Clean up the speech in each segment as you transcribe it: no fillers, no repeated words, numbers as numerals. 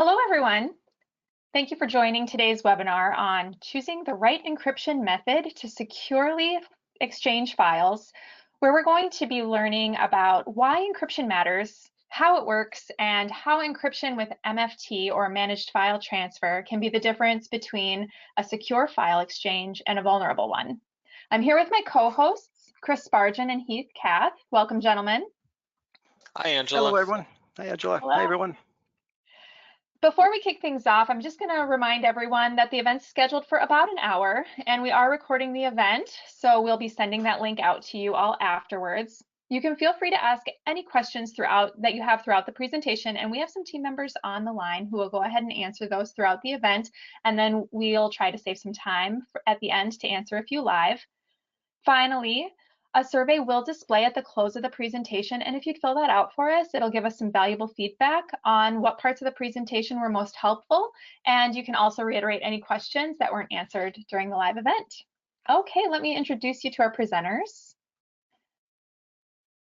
Hello, everyone. Thank you for joining today's webinar on choosing the right encryption method to securely exchange files, where we're going to be learning about why encryption matters, how it works, and how encryption with MFT or managed file transfer can be the difference between a secure file exchange and a vulnerable one. I'm here with my co-hosts, Chris Spargen and Heath Kath. Welcome, gentlemen. Hi, Angela. Hello, everyone. Hi, Angela. Hello. Hi, everyone. Before we kick things off, I'm just going to remind everyone that the event's scheduled for about an hour, and we are recording the event, so we'll be sending that link out to you all afterwards. You can feel free to ask any questions that you have throughout the presentation, and we have some team members on the line who will go ahead and answer those throughout the event, and then we'll try to save some time at the end to answer a few live. Finally, a survey will display at the close of the presentation, and if you'd fill that out for us, it'll give us some valuable feedback on what parts of the presentation were most helpful, and you can also reiterate any questions that weren't answered during the live event. Okay, let me introduce you to our presenters.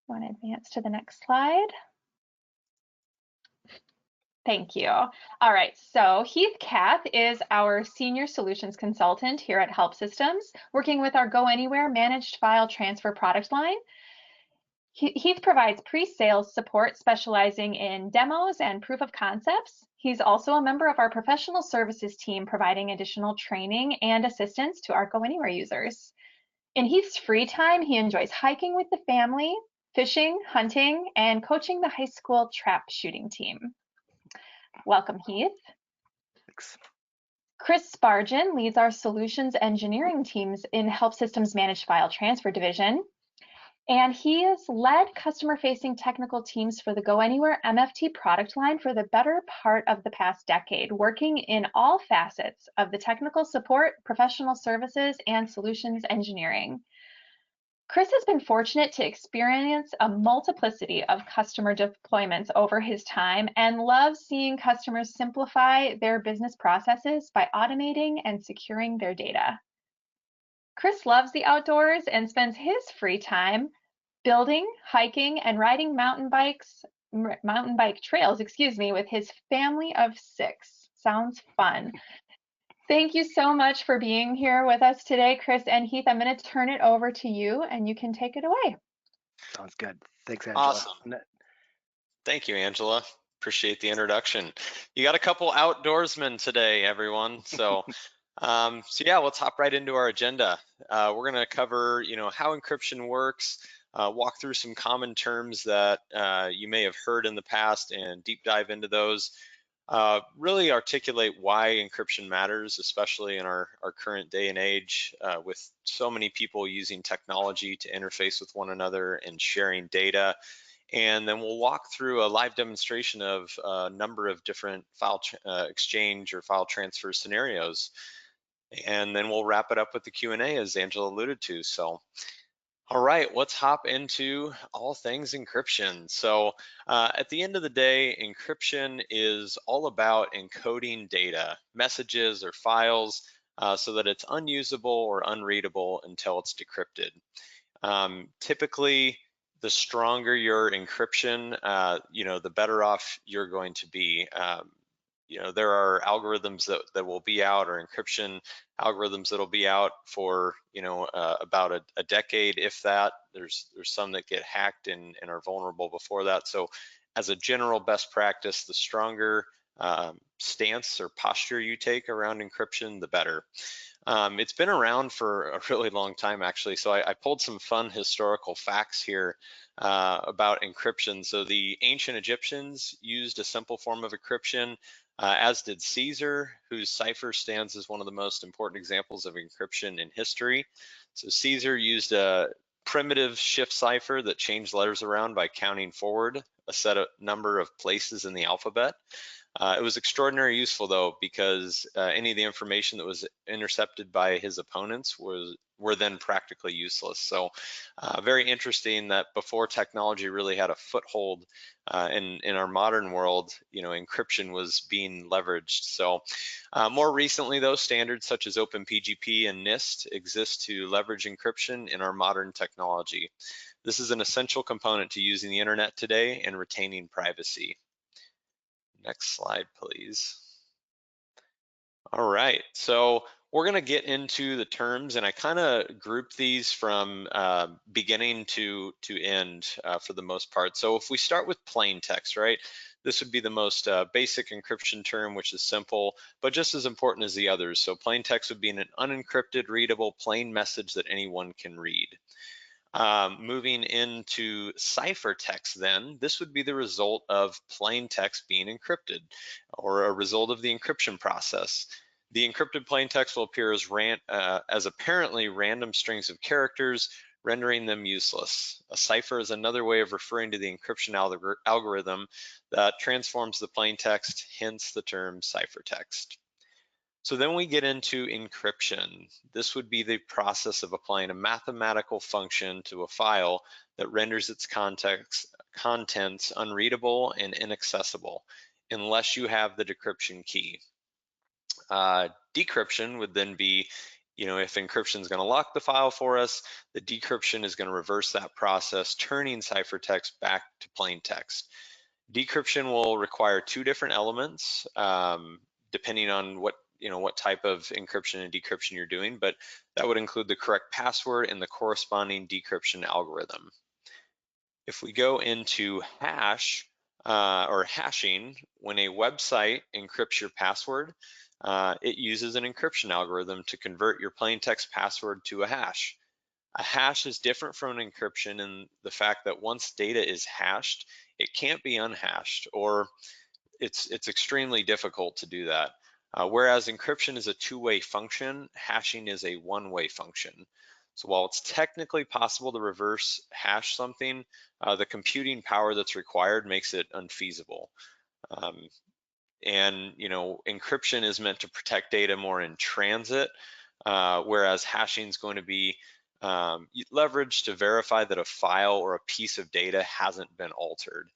Want to advance to the next slide? Thank you. All right, so Heath Kath is our Senior Solutions Consultant here at Help Systems, working with our Go Anywhere Managed File Transfer product line. Heath provides pre-sales support specializing in demos and proof of concepts. He's also a member of our professional services team, providing additional training and assistance to our Go Anywhere users. In Heath's free time, he enjoys hiking with the family, fishing, hunting, and coaching the high school trap shooting team. Welcome, Heath. Thanks. Chris Spargen leads our solutions engineering teams in Help Systems Managed File Transfer division. And he has led customer-facing technical teams for the Go Anywhere MFT product line for the better part of the past decade, working in all facets of the technical support, professional services, and solutions engineering. Chris has been fortunate to experience a multiplicity of customer deployments over his time and loves seeing customers simplify their business processes by automating and securing their data. Chris loves the outdoors and spends his free time building, hiking, and riding mountain bike trails, with his family of 6. Sounds fun. Thank you so much for being here with us today, Chris and Heath. I'm going to turn it over to you, and you can take it away. Sounds good. Thanks, Angela. Awesome. Thank you, Angela. Appreciate the introduction. You got a couple outdoorsmen today, everyone. So, yeah, let's hop right into our agenda. We're going to cover, how encryption works, walk through some common terms that you may have heard in the past and deep dive into those. Really articulate why encryption matters, especially in our current day and age, with so many people using technology to interface with one another and sharing data. And then we'll walk through a live demonstration of a number of different file exchange or file transfer scenarios. And then we'll wrap it up with the Q&A, as Angela alluded to. So, all right, let's hop into all things encryption. So at the end of the day, encryption is all about encoding data, messages or files, so that it's unusable or unreadable until it's decrypted. Typically, the stronger your encryption, the better off you're going to be. There are algorithms that will be out, or encryption algorithms that'll be out for about a decade, if that. There's some that get hacked and are vulnerable before that. So as a general best practice, the stronger stance or posture you take around encryption, the better. It's been around for a really long time, actually. So I pulled some fun historical facts here about encryption. So the ancient Egyptians used a simple form of encryption, as did Caesar, whose cipher stands as one of the most important examples of encryption in history. So Caesar used a primitive shift cipher that changed letters around by counting forward a set of number of places in the alphabet. It was extraordinarily useful, though, because any of the information that was intercepted by his opponents were then practically useless. So very interesting that before technology really had a foothold in our modern world, encryption was being leveraged. So more recently, though, standards such as OpenPGP and NIST exist to leverage encryption in our modern technology. This is an essential component to using the internet today and retaining privacy. Next slide, please. All right, so we're going to get into the terms, and I kind of grouped these from beginning to end for the most part. So if we start with plain text, right, this would be the most basic encryption term, which is simple, but just as important as the others. So plain text would be an unencrypted, readable, plain message that anyone can read. Moving into ciphertext then, this would be the result of plain text being encrypted, or a result of the encryption process. The encrypted plain text will appear as apparently random strings of characters, rendering them useless. A cipher is another way of referring to the encryption algorithm that transforms the plain text, hence the term ciphertext. So then we get into encryption. This would be the process of applying a mathematical function to a file that renders its contents unreadable and inaccessible unless you have the decryption key. Decryption would then be, if encryption is going to lock the file for us, the decryption is going to reverse that process, turning ciphertext back to plain text. Decryption will require two different elements, depending on what type of encryption and decryption you're doing, but that would include the correct password and the corresponding decryption algorithm. If we go into hash or hashing, when a website encrypts your password, it uses an encryption algorithm to convert your plain text password to a hash. A hash is different from an encryption in the fact that once data is hashed, it can't be unhashed, or it's extremely difficult to do that. Whereas encryption is a two-way function, hashing is a one-way function. So while it's technically possible to reverse hash something, the computing power that's required makes it unfeasible. And encryption is meant to protect data more in transit, whereas hashing is going to be leveraged to verify that a file or a piece of data hasn't been altered.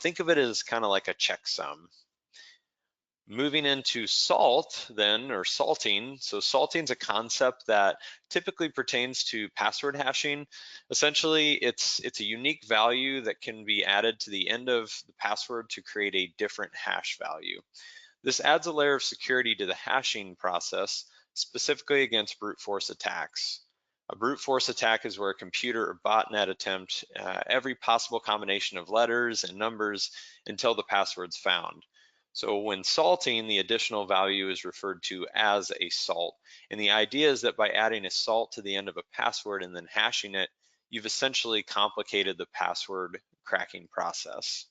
Think of it as kind of like a checksum. Moving into salt then, or salting. So salting is a concept that typically pertains to password hashing. Essentially, it's a unique value that can be added to the end of the password to create a different hash value. This adds a layer of security to the hashing process, specifically against brute force attacks. A brute force attack is where a computer or botnet attempt every possible combination of letters and numbers until the password's found. So when salting, the additional value is referred to as a salt. And the idea is that by adding a salt to the end of a password and then hashing it, you've essentially complicated the password cracking process.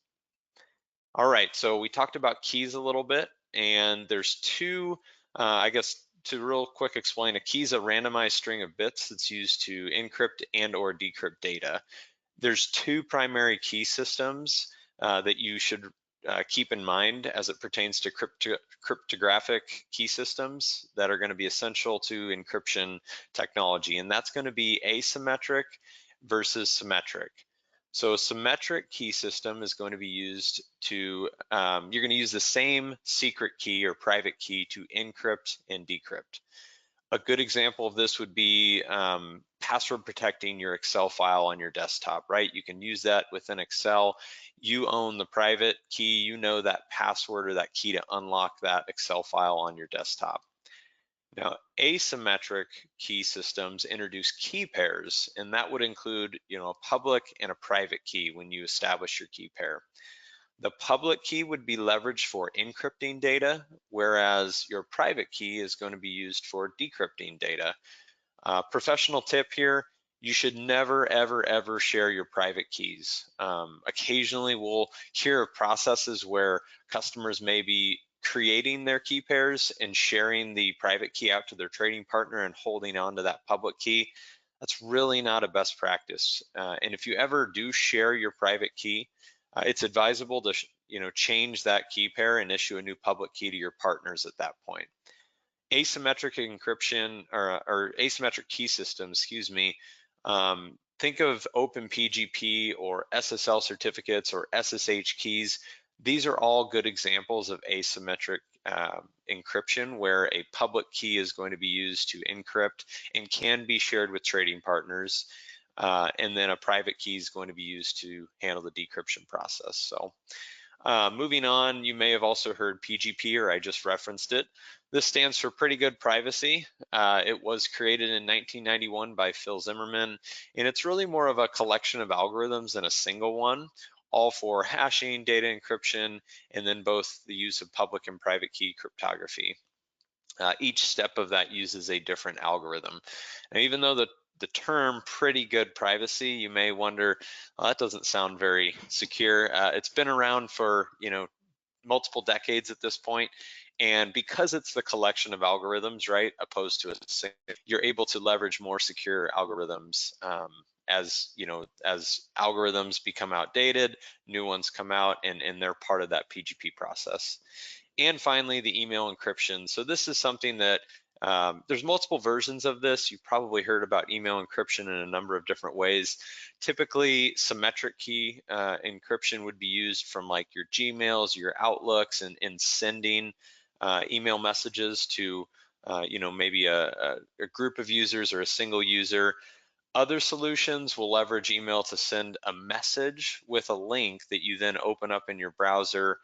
All right, so we talked about keys a little bit, and there's two, I guess, to real quick explain, a key is a randomized string of bits that's used to encrypt and or decrypt data. There's two primary key systems that you should keep in mind as it pertains to cryptographic key systems that are going to be essential to encryption technology, and that's going to be asymmetric versus symmetric. So a symmetric key system is going to be used to, you're going to use the same secret key or private key to encrypt and decrypt. A good example of this would be password protecting your Excel file on your desktop, right? You can use that within Excel. You own the private key, you know that password or that key to unlock that Excel file on your desktop. Now, asymmetric key systems introduce key pairs, and that would include, a public and a private key when you establish your key pair. The public key would be leveraged for encrypting data, whereas your private key is going to be used for decrypting data. Professional tip here, you should never, ever, ever share your private keys. Occasionally we'll hear of processes where customers may be creating their key pairs and sharing the private key out to their trading partner and holding on to that public key. That's really not a best practice. And if you ever do share your private key, it's advisable to change that key pair and issue a new public key to your partners at that point. Asymmetric encryption or asymmetric key systems, think of OpenPGP or SSL certificates or SSH keys. These are all good examples of asymmetric encryption where a public key is going to be used to encrypt and can be shared with trading partners. And then a private key is going to be used to handle the decryption process. So Moving on, you may have also heard PGP, or I just referenced it. This stands for Pretty Good Privacy. It was created in 1991 by Phil Zimmerman, and it's really more of a collection of algorithms than a single one, all for hashing, data encryption, and then both the use of public and private key cryptography. Each step of that uses a different algorithm. And even though the term pretty good privacy, you may wonder, well, that doesn't sound very secure. It's been around for, multiple decades at this point. And because it's the collection of algorithms, right, opposed to a single, you're able to leverage more secure algorithms. As algorithms become outdated, new ones come out, and they're part of that PGP process. And finally, the email encryption. So this is something that there's multiple versions of this. You've probably heard about email encryption in a number of different ways. Typically, symmetric key encryption would be used from like your Gmails, your Outlooks, and sending email messages to maybe a group of users or a single user. Other solutions will leverage email to send a message with a link that you then open up in your browser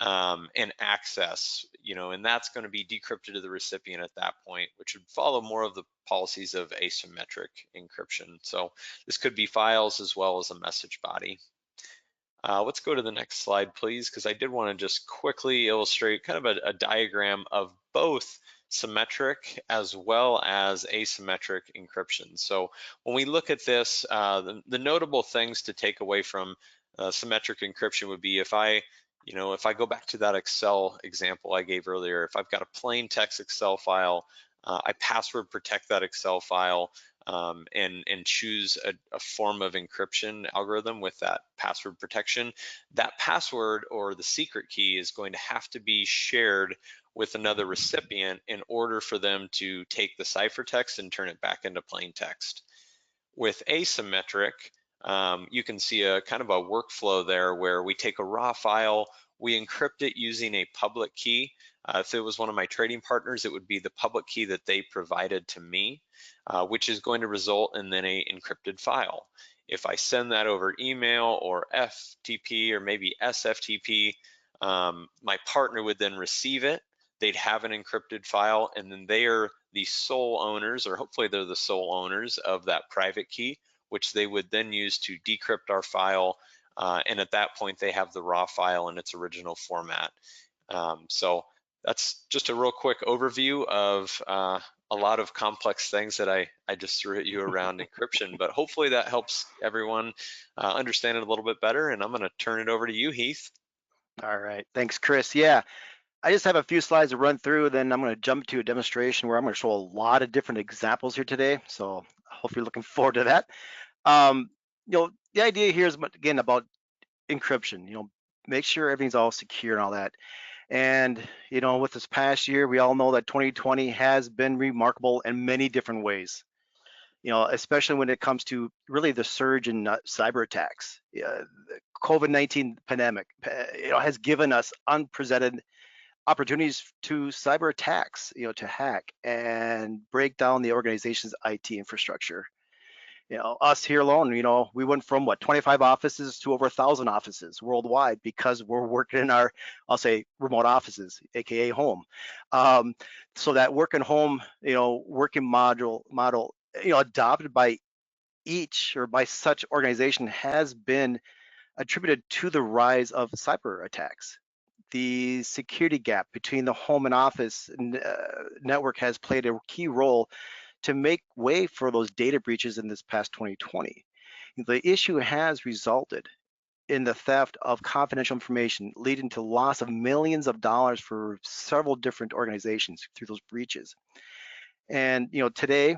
and access, and that's going to be decrypted to the recipient at that point, which would follow more of the policies of asymmetric encryption. So this could be files as well as a message body. Let's go to the next slide, please, because I did want to just quickly illustrate kind of a diagram of both symmetric as well as asymmetric encryption. So when we look at this, the notable things to take away from symmetric encryption would be if I go back to that Excel example I gave earlier, if I've got a plain text Excel file, I password protect that Excel file and choose a form of encryption algorithm with that password protection. That password or the secret key is going to have to be shared with another recipient in order for them to take the ciphertext and turn it back into plain text. With asymmetric, you can see a kind of a workflow there where we take a raw file, we encrypt it using a public key. If it was one of my trading partners, it would be the public key that they provided to me, which is going to result in then a encrypted file. If I send that over email or FTP or maybe SFTP, my partner would then receive it. They'd have an encrypted file, and then they are the sole owners, or hopefully they're the sole owners of that private key, which they would then use to decrypt our file. And at that point, they have the raw file in its original format. So that's just a real quick overview of a lot of complex things that I just threw at you around encryption, but hopefully that helps everyone understand it a little bit better. And I'm going to turn it over to you, Heath. All right, thanks, Chris. Yeah, I just have a few slides to run through, then I'm going to jump to a demonstration where I'm going to show a lot of different examples here today. So I hope you're looking forward to that. The idea here is again about encryption. Make sure everything's all secure and all that. And with this past year, we all know that 2020 has been remarkable in many different ways. Especially when it comes to really the surge in cyber attacks. The COVID-19 pandemic, has given us unprecedented opportunities to cyber attacks, to hack and break down the organization's IT infrastructure. Us here alone, we went from 25 offices to over 1,000 offices worldwide because we're working in our, I'll say, remote offices, aka home. So that work and home, working model, adopted by each or by such organization has been attributed to the rise of cyber attacks. The security gap between the home and office network has played a key role to make way for those data breaches in this past 2020. The issue has resulted in the theft of confidential information, leading to loss of millions of dollars for several different organizations through those breaches. And today,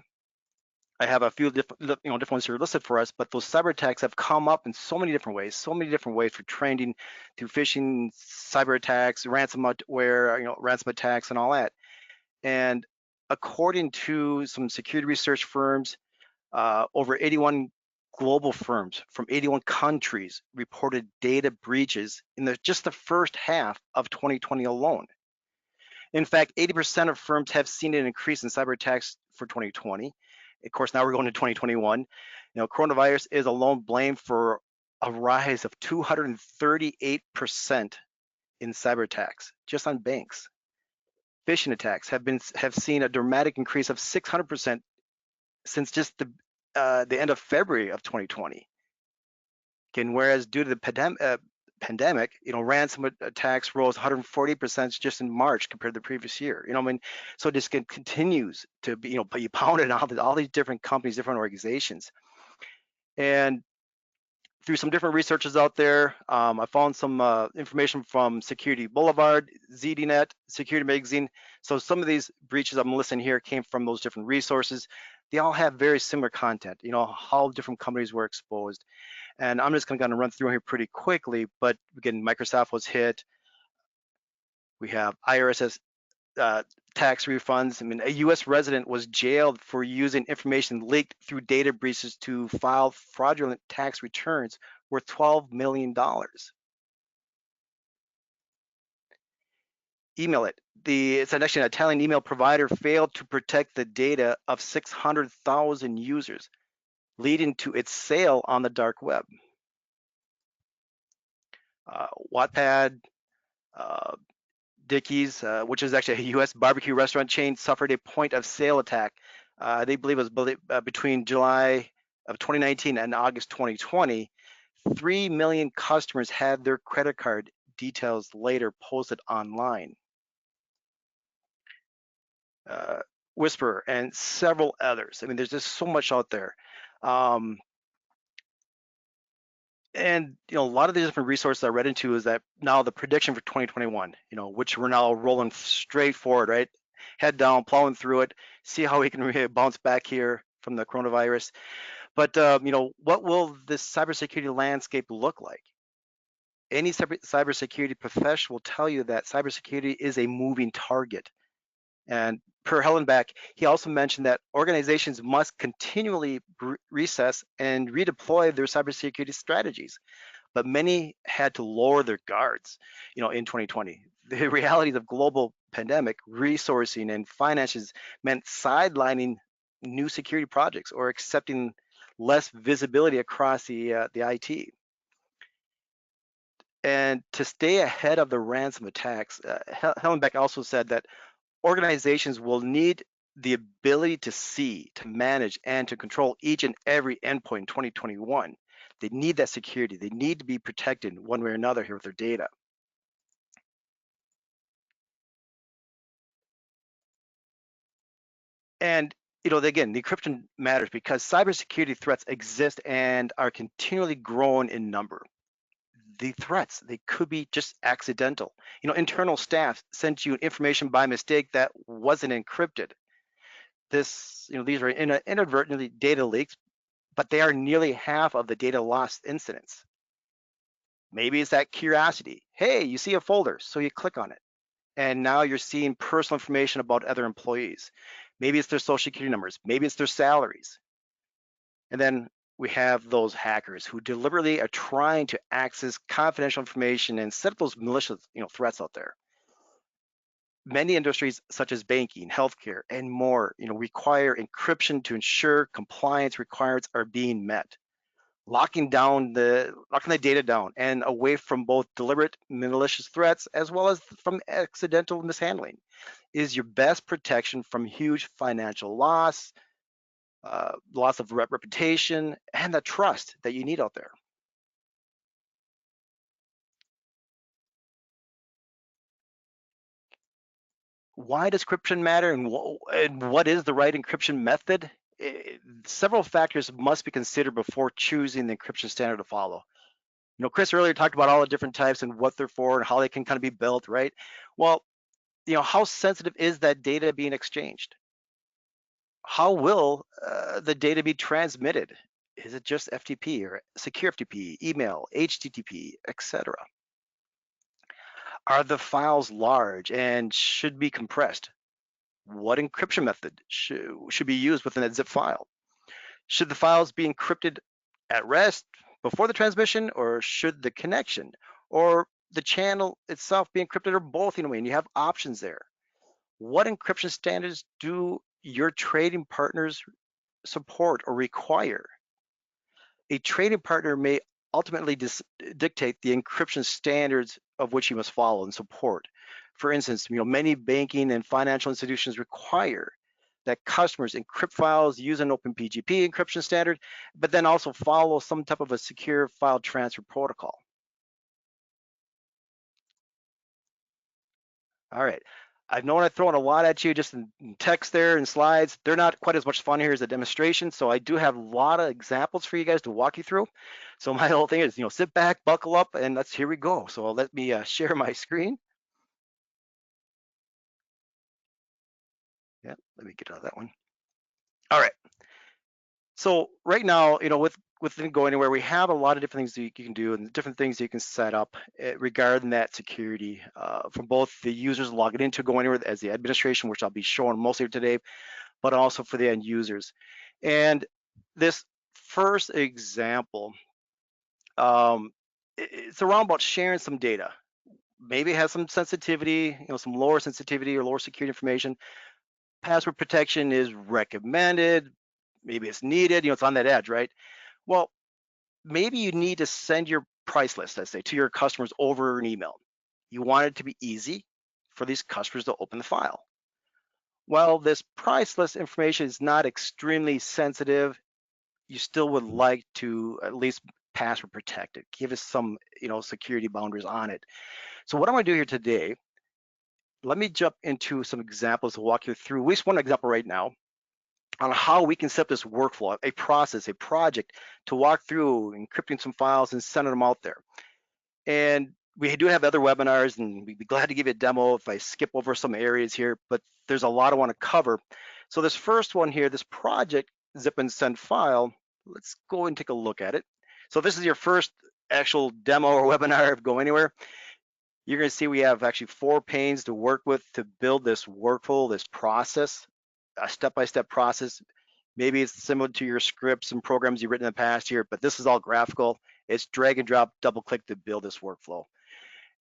I have a few different ones here listed for us, but those cyber attacks have come up in so many different ways for trending, through phishing, cyber attacks, ransomware, ransom attacks, and all that. And according to some security research firms, over 81 global firms from 81 countries reported data breaches in just the first half of 2020 alone. In fact, 80% of firms have seen an increase in cyber attacks for 2020. Of course, now we're going to 2021. Coronavirus is alone blamed for a rise of 238% in cyber attacks just on banks. Phishing attacks have seen a dramatic increase of 600% since just the end of February of 2020. Again, whereas due to the pandemic, ransom attacks rose 140% just in March compared to the previous year. I mean, so this continues to be, be pounded on all these different companies, different organizations. And through some different researchers out there, I found some information from Security Boulevard, ZDNet, Security Magazine. So some of these breaches I'm listing here came from those different resources. They all have very similar content, how different companies were exposed. And I'm just going to run through here pretty quickly, but again, Microsoft was hit. We have IRS tax refunds. I mean, a US resident was jailed for using information leaked through data breaches to file fraudulent tax returns worth $12 million. Email it. It's actually an Italian email provider failed to protect the data of 600,000 users, leading to its sale on the dark web. Wattpad, Dickies, which is actually a U.S. barbecue restaurant chain, suffered a point-of-sale attack. They believe it was between July of 2019 and August 2020. 3 million customers had their credit card details later posted online. Whisper and several others. I mean, there's just so much out there. And a lot of the different resources I read into is that now the prediction for 2021, which we're now rolling straight forward, right? Head down, plowing through it, see how we can bounce back here from the coronavirus. But what will this cybersecurity landscape look like? Any cybersecurity professional will tell you that cybersecurity is a moving target. And per Hellenbach, he also mentioned that organizations must continually reassess and redeploy their cybersecurity strategies, but many had to lower their guards, in 2020. The realities of global pandemic, resourcing, and finances meant sidelining new security projects or accepting less visibility across the IT. And to stay ahead of the ransom attacks, Hellenbach also said that organizations will need the ability to see, to manage, and to control each and every endpoint in 2021. They need that security. They need to be protected one way or another here with their data. And again, the encryption matters because cybersecurity threats exist and are continually growing in number. The threats, they could be just accidental. Internal staff sent you information by mistake that wasn't encrypted. These are inadvertently data leaks, but they are nearly half of the data loss incidents. Maybe it's that curiosity. Hey, you see a folder, so you click on it. And now you're seeing personal information about other employees. Maybe it's their social security numbers. Maybe it's their salaries. And then we have those hackers who deliberately are trying to access confidential information and set up those malicious threats out there. Many industries such as banking, healthcare, and more require encryption to ensure compliance requirements are being met. Locking the data down and away from both deliberate malicious threats as well as from accidental mishandling is your best protection from huge financial loss, loss of reputation, and the trust that you need out there. Why does encryption matter, and what is the right encryption method? Several factors must be considered before choosing the encryption standard to follow. Chris earlier talked about all the different types and what they're for and how they can kind of be built, right? Well, how sensitive is that data being exchanged? How will the data be transmitted? Is it just FTP or secure FTP, email, HTTP, etc.? Are the files large and should be compressed? What encryption method should be used within a zip file? Should the files be encrypted at rest before the transmission, or should the connection or the channel itself be encrypted, or both? And you have options there. What encryption standards do your trading partners support or require? A trading partner may ultimately dictate the encryption standards of which you must follow and support. For instance, many banking and financial institutions require that customers encrypt files use an OpenPGP encryption standard, but then also follow some type of a secure file transfer protocol. All right. I know I've thrown a lot at you just in text there and slides. They're not quite as much fun here as a demonstration, so I do have a lot of examples for you guys to walk you through. So my whole thing is, sit back, buckle up, and here we go. So let me share my screen. Yeah, let me get out of that one. All right. So right now, within Go Anywhere, we have a lot of different things that you can do and different things you can set up regarding that security from both the users logging into Go Anywhere as the administration, which I'll be showing mostly today, but also for the end users. And this first example, it's around about sharing some data. Maybe it has some sensitivity, some lower sensitivity or lower security information. Password protection is recommended. Maybe it's needed, it's on that edge, right? Well, maybe you need to send your price list, let's say, to your customers over an email. You want it to be easy for these customers to open the file. Well, this price list information is not extremely sensitive. You still would like to at least password protect it. Give us some, security boundaries on it. So what I'm going to do here today, let me jump into some examples to walk you through at least one example right now on how we can set up this workflow, a process, a project to walk through encrypting some files and sending them out there. And we do have other webinars, and we'd be glad to give you a demo if I skip over some areas here, but there's a lot I want to cover. So this first one here, this project zip and send file, let's go and take a look at it. So this is your first actual demo or webinar of Go Anywhere. You're going to see we have actually 4 panes to work with to build this workflow, this process, a step-by-step process. Maybe it's similar to your scripts and programs you've written in the past here, but this is all graphical. It's drag and drop, double click to build this workflow.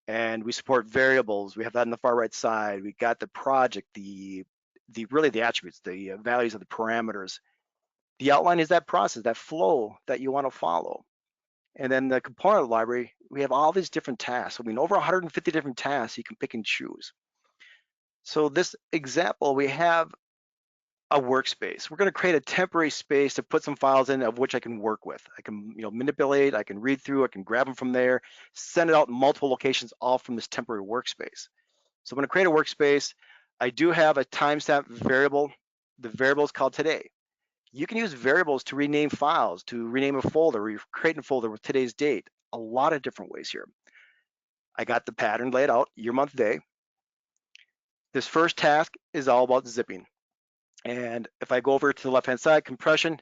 And we support variables. We have that on the far right side. We got the project, really the attributes, the values of the parameters. The outline is that process, that flow that you want to follow. And then the component library, we have all these different tasks. Over 150 different tasks you can pick and choose. So this example, we have a workspace. We're going to create a temporary space to put some files in of which I can work with. I can manipulate, I can read through, I can grab them from there, send it out in multiple locations, all from this temporary workspace. So I'm going to create a workspace. I do have a timestamp variable. The variable is called today. You can use variables to rename files, to rename a folder, or create a folder with today's date. A lot of different ways here. I got the pattern laid out, year, month, day. This first task is all about zipping. And if I go over to the left-hand side, compression,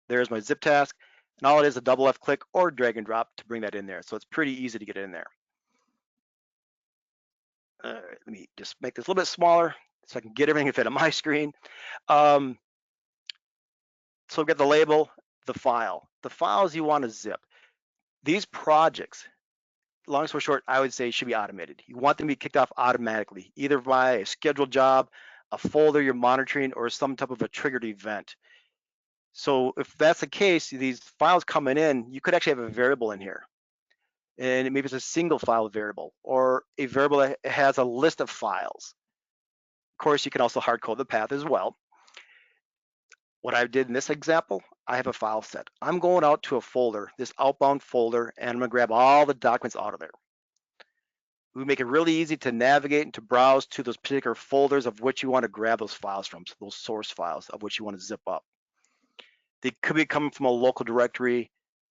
there's my zip task. And all it is a double left click or drag and drop to bring that in there. So it's pretty easy to get it in there. All right, let me just make this a little bit smaller so I can get everything fit on my screen. So we've got the label, the file. The files you want to zip. These projects, long story short, I would say should be automated. You want them to be kicked off automatically, either by a scheduled job, a folder you're monitoring, or some type of a triggered event. So if that's the case, these files coming in, you could actually have a variable in here. And maybe it's a single file variable or a variable that has a list of files. Of course, you can also hard code the path as well. What I did in this example, I have a file set. I'm going out to a folder, this outbound folder, and I'm gonna grab all the documents out of there. We make it really easy to navigate and to browse to those particular folders of which you want to grab those files from, so those source files of which you want to zip up. They could be coming from a local directory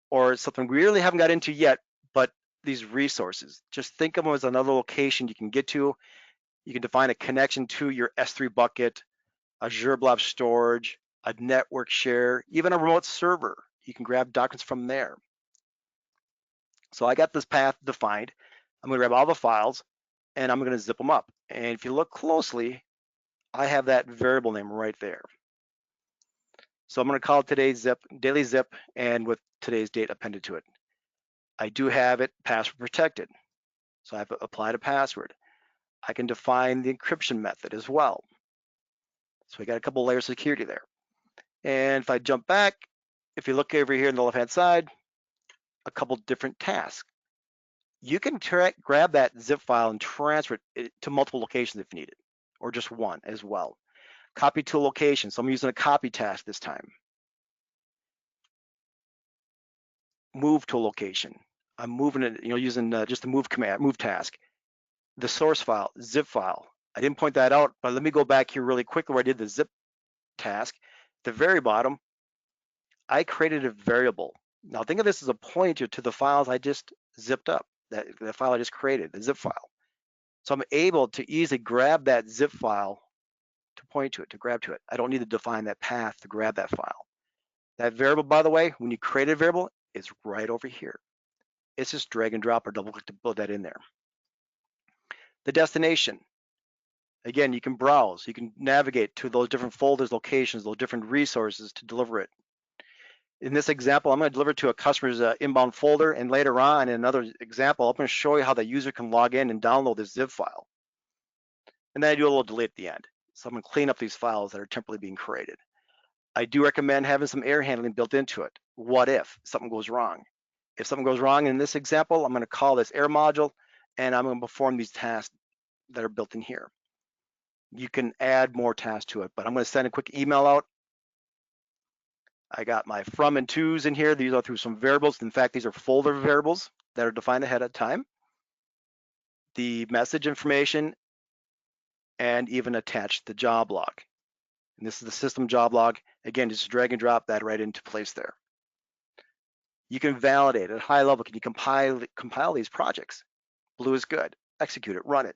or something we really haven't got into yet, but these resources, just think of them as another location you can get to. You can define a connection to your S3 bucket, Azure Blob Storage, a network share, even a remote server. You can grab documents from there. So I got this path defined. I'm gonna grab all the files and I'm gonna zip them up. And if you look closely, I have that variable name right there. So I'm gonna call it today's zip, daily zip, and with today's date appended to it. I do have it password protected. So I have applied a password. I can define the encryption method as well. So we got a couple layers of security there. And if I jump back, if you look over here on the left-hand side, a couple different tasks. You can grab that zip file and transfer it to multiple locations if needed, or just one as well. Copy to a location, so I'm using a copy task this time. Move to a location. I'm moving it, using just the move command, move task. The source file, zip file. I didn't point that out, but let me go back here really quickly where I did the zip task. At the very bottom, I created a variable. Now think of this as a pointer to the files I just zipped up, the file I just created, the zip file. So I'm able to easily grab that zip file to point to it, to grab to it. I don't need to define that path to grab that file. That variable, by the way, when you create a variable, it's right over here. It's just drag and drop or double click to build that in there. The destination. Again, you can browse, you can navigate to those different folders, locations, those different resources to deliver it. In this example, I'm going to deliver it to a customer's inbound folder, and later on in another example, I'm going to show you how the user can log in and download this zip file. And then I do a little delete at the end. So I'm going to clean up these files that are temporarily being created. I do recommend having some error handling built into it. What if something goes wrong? If something goes wrong in this example, I'm going to call this error module, and I'm going to perform these tasks that are built in here. You can add more tasks to it, but I'm going to send a quick email out. I got my from and tos in here. These are through some variables. In fact, these are folder variables that are defined ahead of time. The message information, and even attach the job log. And this is the system job log. Again, just drag and drop that right into place there. You can validate at a high level. Can you compile these projects? Blue is good. Execute it, run it.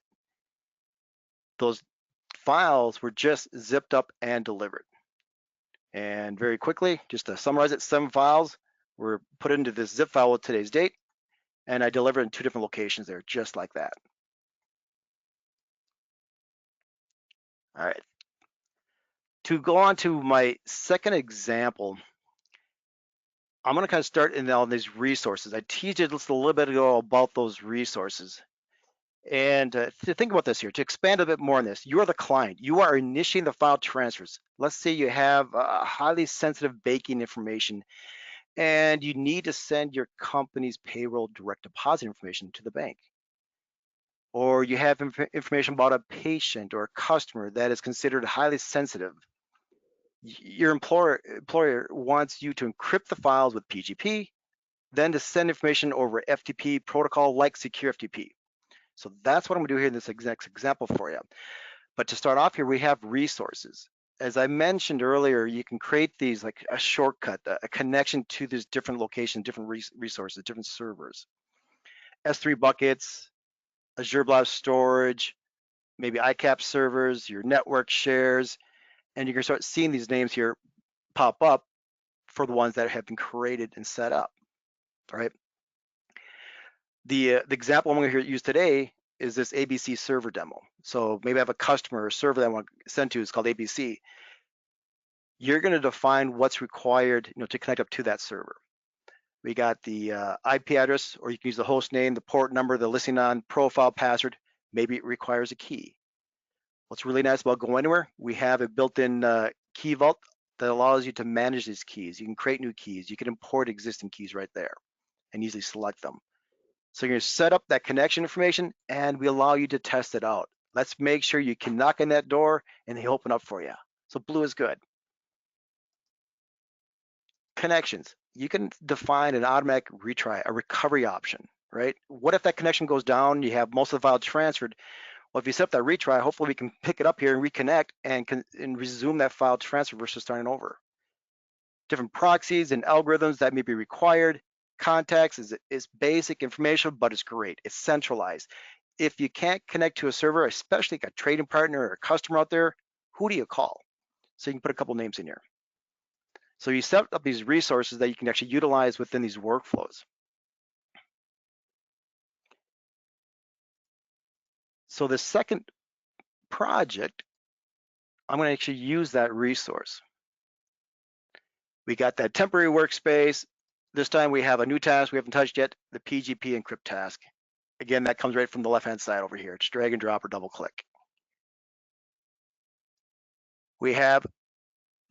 Those files were just zipped up and delivered. And very quickly, just to summarize it, 7 files were put into this zip file with today's date, and I delivered in 2 different locations there, just like that. All right. To go on to my second example, I'm going to kind of start in on these resources. I teased it just a little bit ago about those resources. And to think about this here, to expand a bit more on this, you are the client. You are initiating the file transfers. Let's say you have highly sensitive banking information and you need to send your company's payroll direct deposit information to the bank. Or you have information about a patient or a customer that is considered highly sensitive. Your employer wants you to encrypt the files with PGP, then to send information over FTP protocol like secure FTP. So that's what I'm gonna do here in this next example for you. But to start off here, we have resources. As I mentioned earlier, you can create these like a shortcut, a connection to these different locations, different resources, different servers. S3 buckets, Azure Blob Storage, maybe ICAP servers, your network shares, and you can start seeing these names here pop up for the ones that have been created and set up, all right? The example I'm going to use today is this ABC server demo. So maybe I have a customer or server that I want to send to, it's called ABC. You're going to define what's required, to connect up to that server. We got the IP address, or you can use the host name, the port number, the listening on, profile, password. Maybe it requires a key. What's really nice about Go Anywhere, we have a built-in key vault that allows you to manage these keys. You can create new keys. You can import existing keys right there and easily select them. So you're going to set up that connection information and we allow you to test it out. Let's make sure you can knock on that door and they open up for you. So blue is good. Connections. You can define an automatic retry, a recovery option, right? What if that connection goes down, you have most of the files transferred? Well, if you set up that retry, hopefully we can pick it up here and reconnect and resume that file transfer versus starting over. Different proxies and algorithms that may be required. Context is basic information, but it's great. It's centralized. If you can't connect to a server, especially like a trading partner or a customer out there, who do you call? So you can put a couple names in here. So you set up these resources that you can actually utilize within these workflows. So the second project, I'm going to actually use that resource. We got that temporary workspace. This time we have a new task we haven't touched yet, the PGP encrypt task. Again, that comes right from the left-hand side over here. Just drag and drop or double click. We have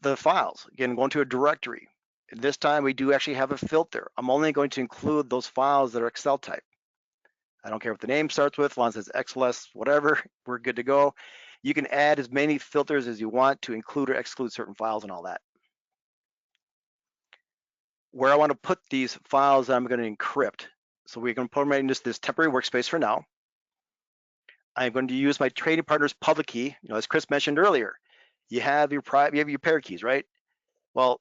the files. Again, going to a directory. This time we do actually have a filter. I'm only going to include those files that are Excel type. I don't care what the name starts with, as long as it's XLS, whatever, we're good to go. You can add as many filters as you want to include or exclude certain files and all that. Where I want to put these files, I'm going to encrypt. So we're going to put them right in this temporary workspace for now. I'm going to use my trading partner's public key. As Chris mentioned earlier, you have your pair keys, right? Well,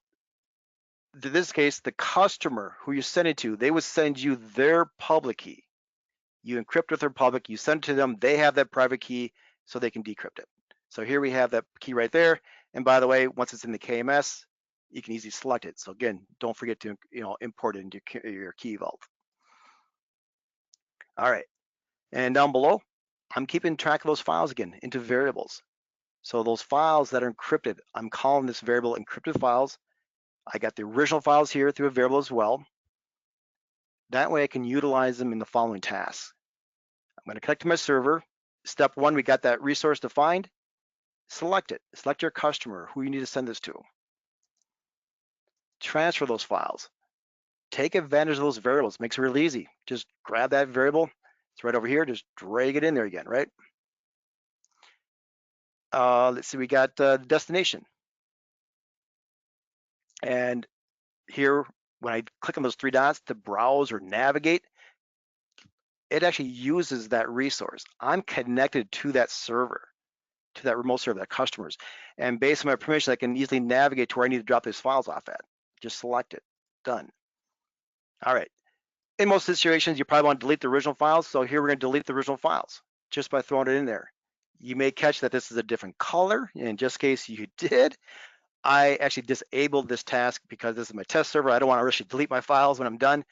in this case, the customer who you send it to, they would send you their public key. You encrypt with their public, you send it to them, they have that private key so they can decrypt it. So here we have that key right there. And by the way, once it's in the KMS, you can easily select it. So again, don't forget to import it into your key vault. All right, and down below, I'm keeping track of those files again into variables. So those files that are encrypted, I'm calling this variable encrypted files. I got the original files here through a variable as well. That way I can utilize them in the following tasks. I'm going to connect to my server. Step one, we got that resource defined. Select it. Select your customer, who you need to send this to. Transfer those files. Take advantage of those variables. Makes it real easy. Just grab that variable. It's right over here. Just drag it in there again, right? Let's see, we got the destination. And here, when I click on those three dots to browse or navigate, it actually uses that resource. I'm connected to that server, to that remote server, that customers. And based on my permission, I can easily navigate to where I need to drop these files off at. Just select it. Done. All right. In most situations, you probably want to delete the original files. So here we're going to delete the original files just by throwing it in there. You may catch that this is a different color. In just case you did, I actually disabled this task because this is my test server. I don't want to actually delete my files when I'm done,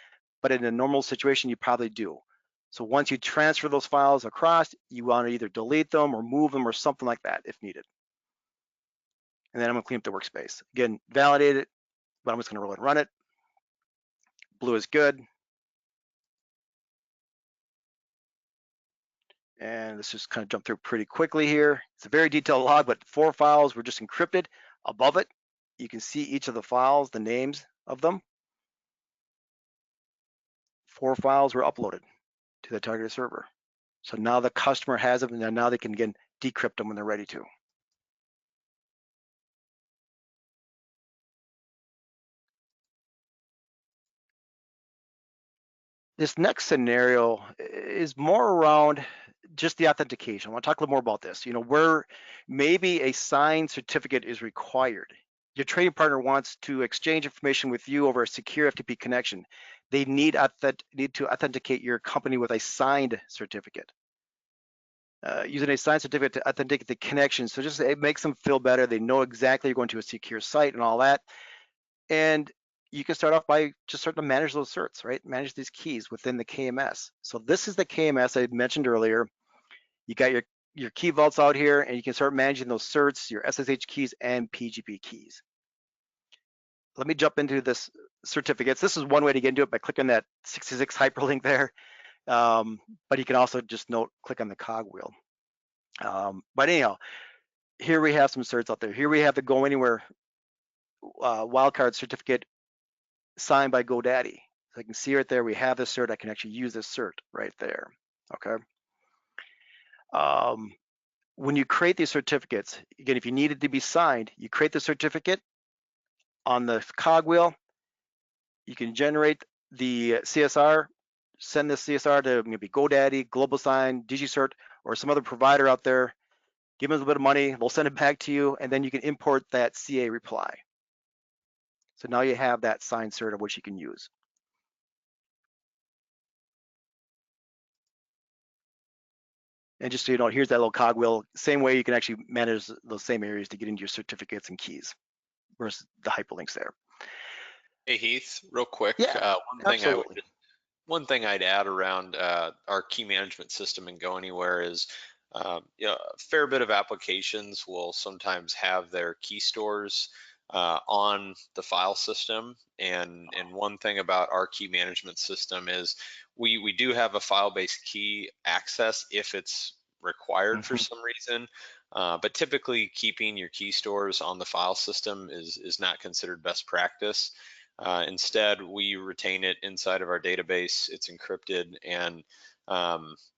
but in a normal situation, you probably do. So once you transfer those files across, you want to either delete them or move them or something like that if needed. And then I'm going to clean up the workspace. Again, validate it, but I'm just going to roll it and run it. Blue is good. And let's just kind of jump through pretty quickly here. It's a very detailed log, but 4 files were just encrypted. Above it, you can see each of the files, the names of them. 4 files were uploaded to the targeted server. So now the customer has them, and now they can again decrypt them when they're ready to. This next scenario is more around just the authentication. I want to talk a little more about this. Where maybe a signed certificate is required. Your trading partner wants to exchange information with you over a secure FTP connection. They need to authenticate your company with a signed certificate. Using a signed certificate to authenticate the connection. So just it makes them feel better. They know exactly you're going to a secure site and all that. And you can start off by just starting to manage those certs, right? Manage these keys within the KMS. So this is the KMS I mentioned earlier. You got your key vaults out here, and you can start managing those certs, your SSH keys and PGP keys. Let me jump into this certificates. This is one way to get into it by clicking that 66 hyperlink there. But you can also just click on the cogwheel. But anyhow, here we have some certs out there. Here we have the Go Anywhere wildcard certificate signed by GoDaddy. So I can see right there, we have this cert. I can actually use this cert right there, okay? When you create these certificates, again, if you need it to be signed, you create the certificate on the cogwheel. You can generate the CSR, send the CSR to maybe GoDaddy, GlobalSign, DigiCert, or some other provider out there. Give them a little bit of money, they'll send it back to you, and then you can import that CA reply. So now you have that signed cert of which you can use. And just so you know, here's that little cogwheel. Same way you can actually manage those same areas to get into your certificates and keys versus the hyperlinks there. Hey Heath, real quick, Yeah, one thing I'd add around our key management system in Go Anywhere is a fair bit of applications will sometimes have their key stores on the file system. And one thing about our key management system is we do have a file-based key access if it's required for some reason. But typically keeping your key stores on the file system is not considered best practice. Instead, we retain it inside of our database. It's encrypted, and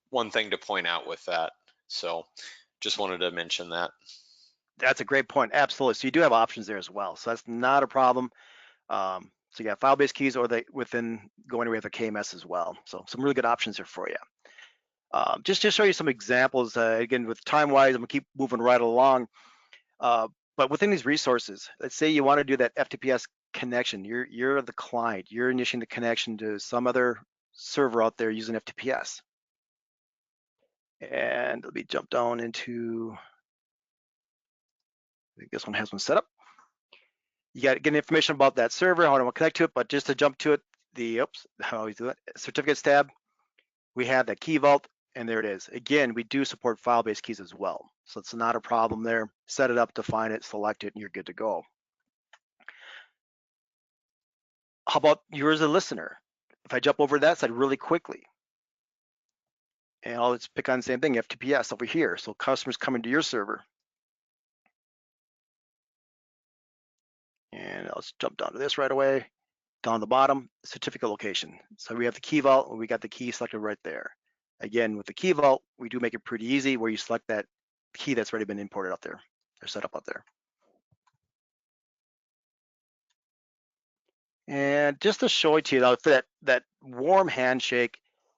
one thing to point out with that. So just wanted to mention that. That's a great point. Absolutely. So you do have options there as well. So that's not a problem. So you got file-based keys, or they within Go Anywhere with a KMS as well. So some really good options there for you. Just to show you some examples, again, with time-wise, I'm gonna keep moving right along. But within these resources, let's say you want to do that FTPS connection. You're the client. You're initiating the connection to some other server out there using FTPS. And let me jump down into, I think this one has one set up. You got to get information about that server, how I want to connect to it, but just to jump to it, I always do it, certificates tab, we have that key vault, and there it is. Again, we do support file-based keys as well. So it's not a problem there. Set it up, define it, select it, and you're good to go. How about you as a listener? If I jump over that side really quickly, and I'll just pick on the same thing, FTPS over here. So customers coming to your server. And I'll just jump down to this right away. Down the bottom, certificate location. So we have the key vault, and we got the key selected right there. Again, with the key vault, we do make it pretty easy where you select that key that's already been imported out there, or set up out there. And just to show it to you now, for that warm handshake,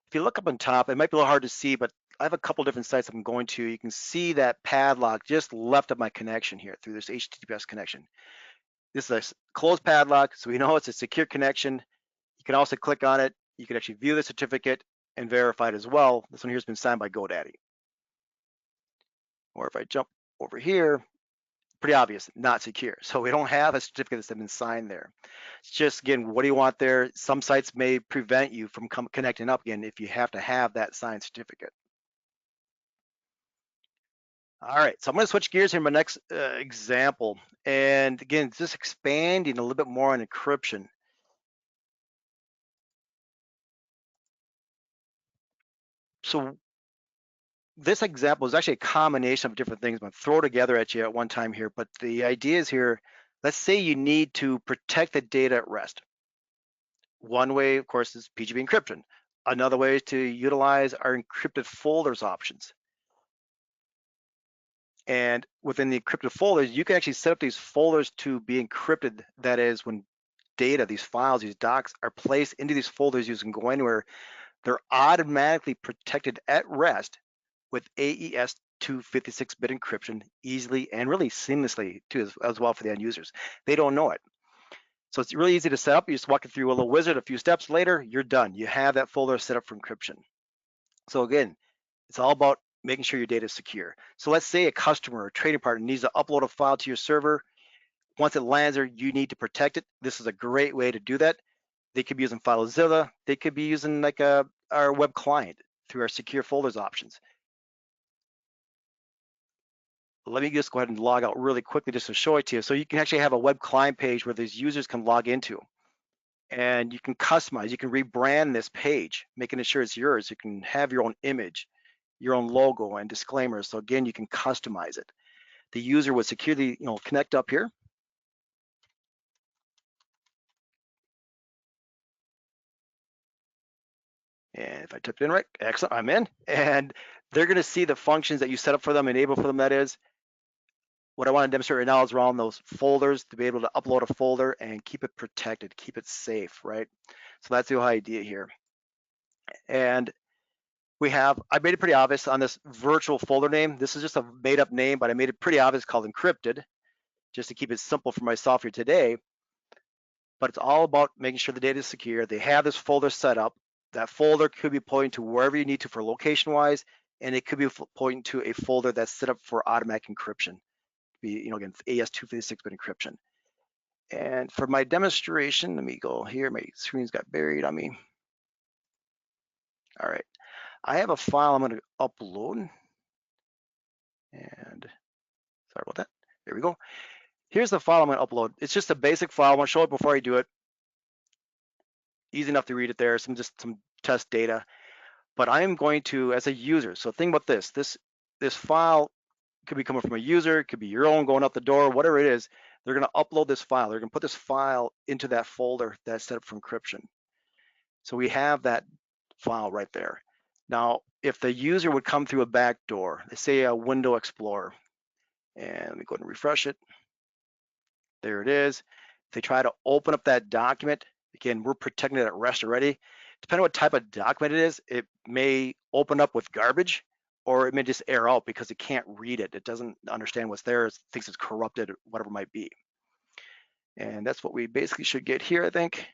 if you look up on top, it might be a little hard to see, but I have a couple different sites I'm going to. You can see that padlock just left of my connection here through this HTTPS connection. This is a closed padlock, so we know it's a secure connection. You can also click on it. You can actually view the certificate and verify it as well. This one here has been signed by GoDaddy. Or if I jump over here, pretty obvious, not secure. So we don't have a certificate that's been signed there. It's just, again, what do you want there? Some sites may prevent you from connecting up again if you have to have that signed certificate. All right, so I'm going to switch gears here in my next example. And again, just expanding a little bit more on encryption. So this example is actually a combination of different things. I'm going to throw together at you at one time here, but the idea is here, let's say you need to protect the data at rest. One way, of course, is PGP encryption. Another way is to utilize our encrypted folders options. And within the encrypted folders, you can actually set up these folders to be encrypted. That is, when data, these files, these docs are placed into these folders using Go Anywhere, they're automatically protected at rest with AES 256-bit encryption easily and really seamlessly too, as well for the end users. They don't know it. So it's really easy to set up. You just walk it through a little wizard, a few steps later, you're done. You have that folder set up for encryption. So again, it's all about making sure your data is secure. So let's say a customer or trading partner needs to upload a file to your server. Once it lands there, you need to protect it. This is a great way to do that. They could be using FileZilla. They could be using like our web client through our secure folders options. Let me just go ahead and log out really quickly just to show it to you. So you can actually have a web client page where these users can log into. And you can customize, you can rebrand this page, making sure it's yours. You can have your own image, your own logo and disclaimers. So again, you can customize it. The user would securely, connect up here. And if I typed in right, excellent, I'm in. And they're gonna see the functions that you set up for them, enable for them, that is. What I want to demonstrate right now is around those folders, to be able to upload a folder and keep it protected, keep it safe, right? So that's the whole idea here. And I made it pretty obvious on this virtual folder name. This is just a made up name, but I made it pretty obvious, called encrypted, just to keep it simple for myself here today. But it's all about making sure the data is secure. They have this folder set up. That folder could be pointing to wherever you need to for location wise, and it could be pointing to a folder that's set up for automatic encryption. Be, again, AES 256-bit encryption. And for my demonstration, let me go here. My screen's got buried on me. All right, I have a file I'm going to upload. And sorry about that. There we go. Here's the file I'm going to upload. It's just a basic file. I want to show it before I do it. Easy enough to read it there. Just some test data. But I'm going to, as a user, so think about this. This file could be coming from a user, it could be your own going out the door, whatever it is. they're going to upload this file. They're going to put this file into that folder that's set up for encryption. So we have that file right there. Now, if the user would come through a back door, let's say a window explorer, and let me go ahead and refresh it. There it is. If they try to open up that document, again, we're protecting it at rest already. Depending on what type of document it is, it may open up with garbage, or it may just error out because it can't read it. It doesn't understand what's there, it thinks it's corrupted, whatever it might be. And that's what we basically should get here, I think.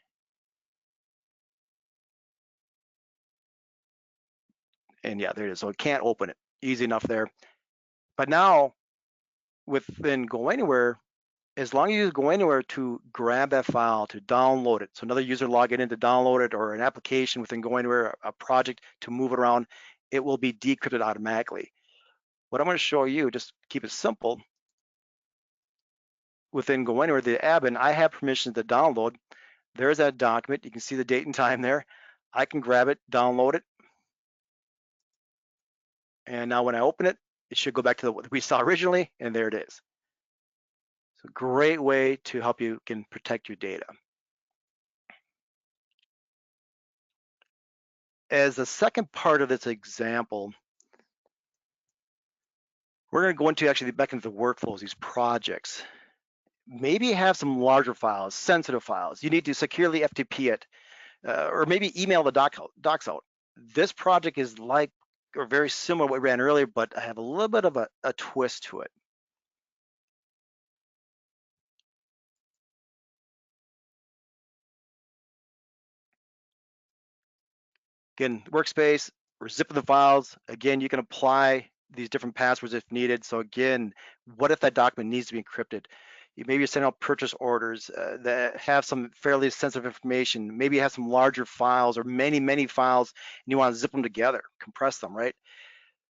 And yeah, there it is. So it can't open it. Easy enough there. But now, within Go Anywhere, as long as you go anywhere to grab that file, to download it, so another user logging in to download it, or an application within Go Anywhere, a project to move it around, it will be decrypted automatically. What I'm going to show you, just keep it simple. Within Go Anywhere, the admin, I have permission to download. There's that document. You can see the date and time there. I can grab it, download it. And now when I open it, it should go back to what we saw originally, and there it is. So great way to help you can protect your data. As the second part of this example, we're going to go into actually back into the workflows, these projects. Maybe you have some larger files, sensitive files. You need to securely FTP it, or maybe email the docs out. This project is like, or very similar to what we ran earlier, but I have a little bit of a twist to it. Again, workspace, we're zipping the files. Again, you can apply these different passwords if needed. So again, what if that document needs to be encrypted? Maybe you're sending out purchase orders that have some fairly sensitive information. Maybe you have some larger files or many files, and you want to zip them together, compress them, right?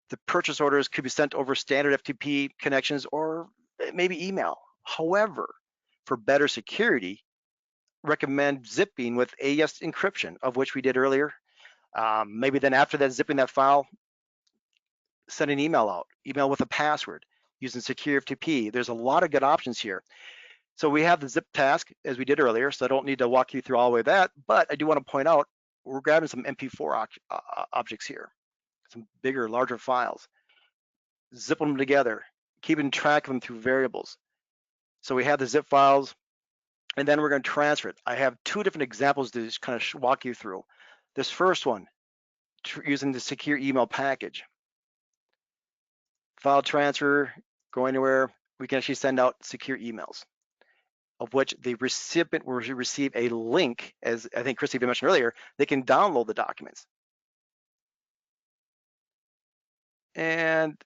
The purchase orders could be sent over standard FTP connections or maybe email. However, for better security, recommend zipping with AES encryption, of which we did earlier. Maybe then after that, zipping that file, send an email out, email with a password, using secure FTP. There's a lot of good options here. So we have the zip task as we did earlier, so I don't need to walk you through all the way that, but I do want to point out, we're grabbing some MP4 objects here, some bigger, larger files, zipping them together, keeping track of them through variables. So we have the zip files, and then we're going to transfer it. I have two different examples to just kind of walk you through. This first one, using the secure email package. File transfer, Go Anywhere, we can actually send out secure emails, of which the recipient will receive a link, as I think Christy mentioned earlier, they can download the documents. And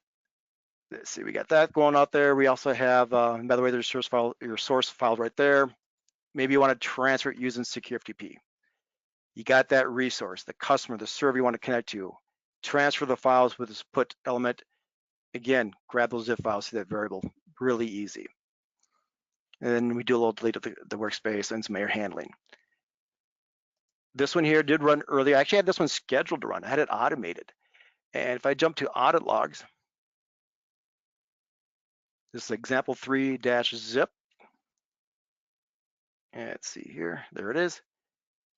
let's see, we got that going out there. We also have, by the way, there's your source file right there. Maybe you want to transfer it using secure FTP. You got that resource, the customer, the server you want to connect to. Transfer the files with this put element. Again, grab those zip files to that variable, really easy. And then we do a little delete of the workspace and some error handling. This one here did run earlier. I actually had this one scheduled to run. I had it automated. And if I jump to audit logs, this is example 3-zip. And let's see here, there it is.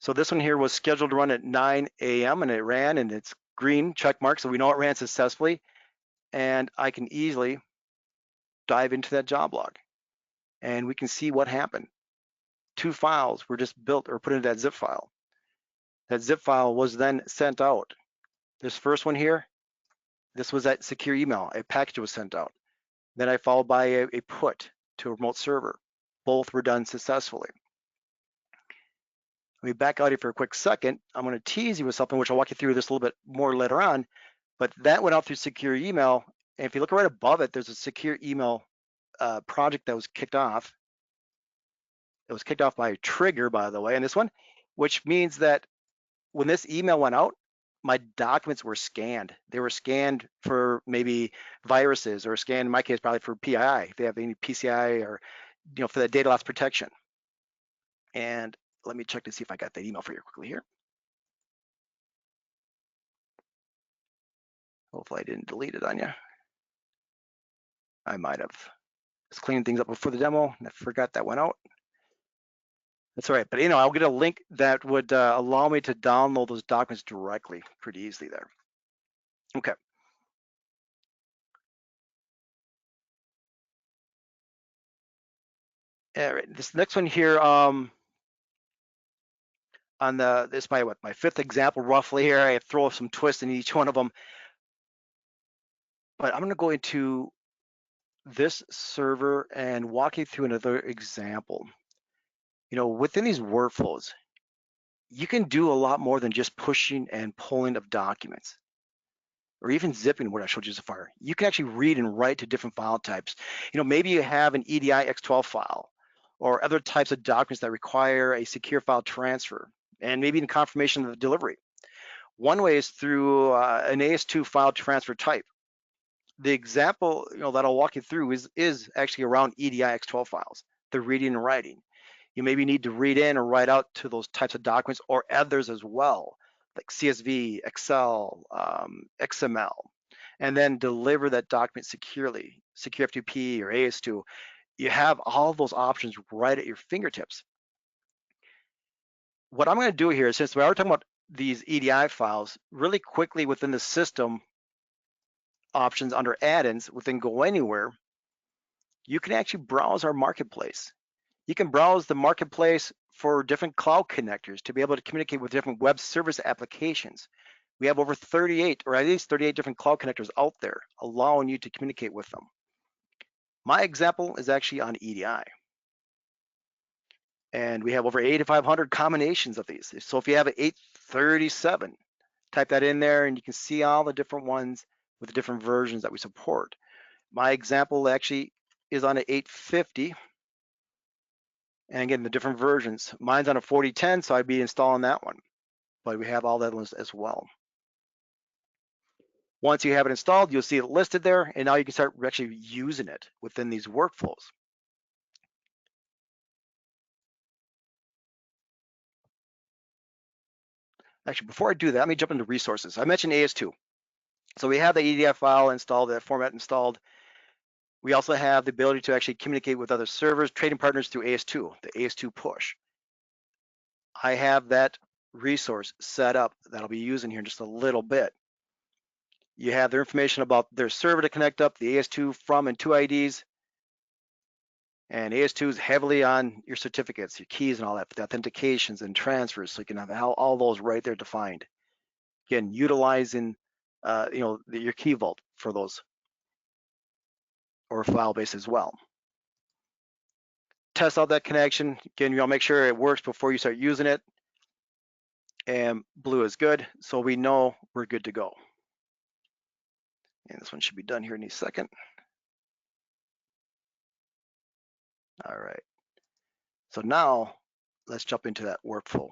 So this one here was scheduled to run at 9 a.m. and it ran, and it's green check mark, so we know it ran successfully. And I can easily dive into that job log and we can see what happened. 2 files were just built or put into that zip file. That zip file was then sent out. This first one here, this was that secure email, a package was sent out. Then I followed by a put to a remote server. Both were done successfully. Let me back out here for a quick second. I'm going to tease you with something, which I'll walk you through this a little bit more later on, but that went out through secure email. And if you look right above it, there's a secure email project that was kicked off. It was kicked off by a trigger, by the way, in this one, which means that when this email went out, my documents were scanned. They were scanned for maybe viruses, or scanned, in my case, probably for PII, if they have any PCI, or for the data loss protection. And let me check to see if I got that email for you quickly here. Hopefully I didn't delete it on you. I might have. Just cleaning things up before the demo. I forgot that went out. That's all right, but I'll get a link that would allow me to download those documents directly pretty easily there. Okay. All right, this next one here, on this is my fifth example roughly here. I throw some twists in each one of them, but I'm going to go into this server and walk you through another example. Within these workflows, you can do a lot more than just pushing and pulling of documents, or even zipping what I showed you so far. You can actually read and write to different file types. Maybe you have an EDI X12 file or other types of documents that require a secure file transfer, and maybe even confirmation of the delivery. One way is through an AS2 file transfer type. The example that I'll walk you through is actually around EDI X12 files, the reading and writing. You maybe need to read in or write out to those types of documents or others as well, like CSV, Excel, XML, and then deliver that document securely, secure FTP or AS2. You have all those options right at your fingertips. What I'm going to do here is, since we are talking about these EDI files, really quickly within the system options under add-ins within Go Anywhere, you can actually browse our marketplace. You can browse the marketplace for different cloud connectors to be able to communicate with different web service applications. We have over 38, or at least 38 different cloud connectors out there, allowing you to communicate with them. My example is actually on EDI. And we have over 8,500 combinations of these. So if you have an 837, type that in there and you can see all the different ones with the different versions that we support. My example actually is on an 850. And again, the different versions. Mine's on a 4010, so I'd be installing that one. But we have all that ones as well. Once you have it installed, you'll see it listed there, and now you can start actually using it within these workflows. Actually, before I do that, let me jump into resources. I mentioned AS2. So we have the EDI file installed, that format installed. We also have the ability to actually communicate with other servers, trading partners through AS2, the AS2 push. I have that resource set up that I'll be using here in just a little bit. You have their information about their server to connect up, the AS2 from and to IDs. And AS2 is heavily on your certificates, your keys and all that, the authentications and transfers, so you can have all those right there defined. Again, utilizing your key vault for those, or file base as well. Test out that connection. Again, you'll make sure it works before you start using it. And blue is good, so we know we're good to go. And this one should be done here in a second. All right. So now let's jump into that workflow.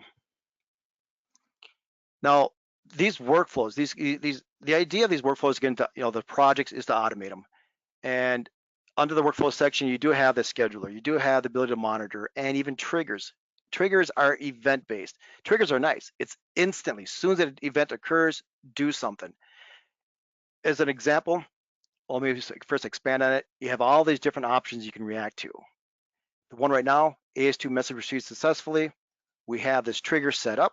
Now, these workflows, the idea of these workflows, again, the projects is to automate them. And under the workflow section, you do have the scheduler, you do have the ability to monitor, and even triggers. Triggers are event-based. Triggers are nice. It's instantly, as soon as an event occurs, do something. As an example, well, let me first expand on it. You have all these different options you can react to. The one right now, AS2 message received successfully. We have this trigger set up.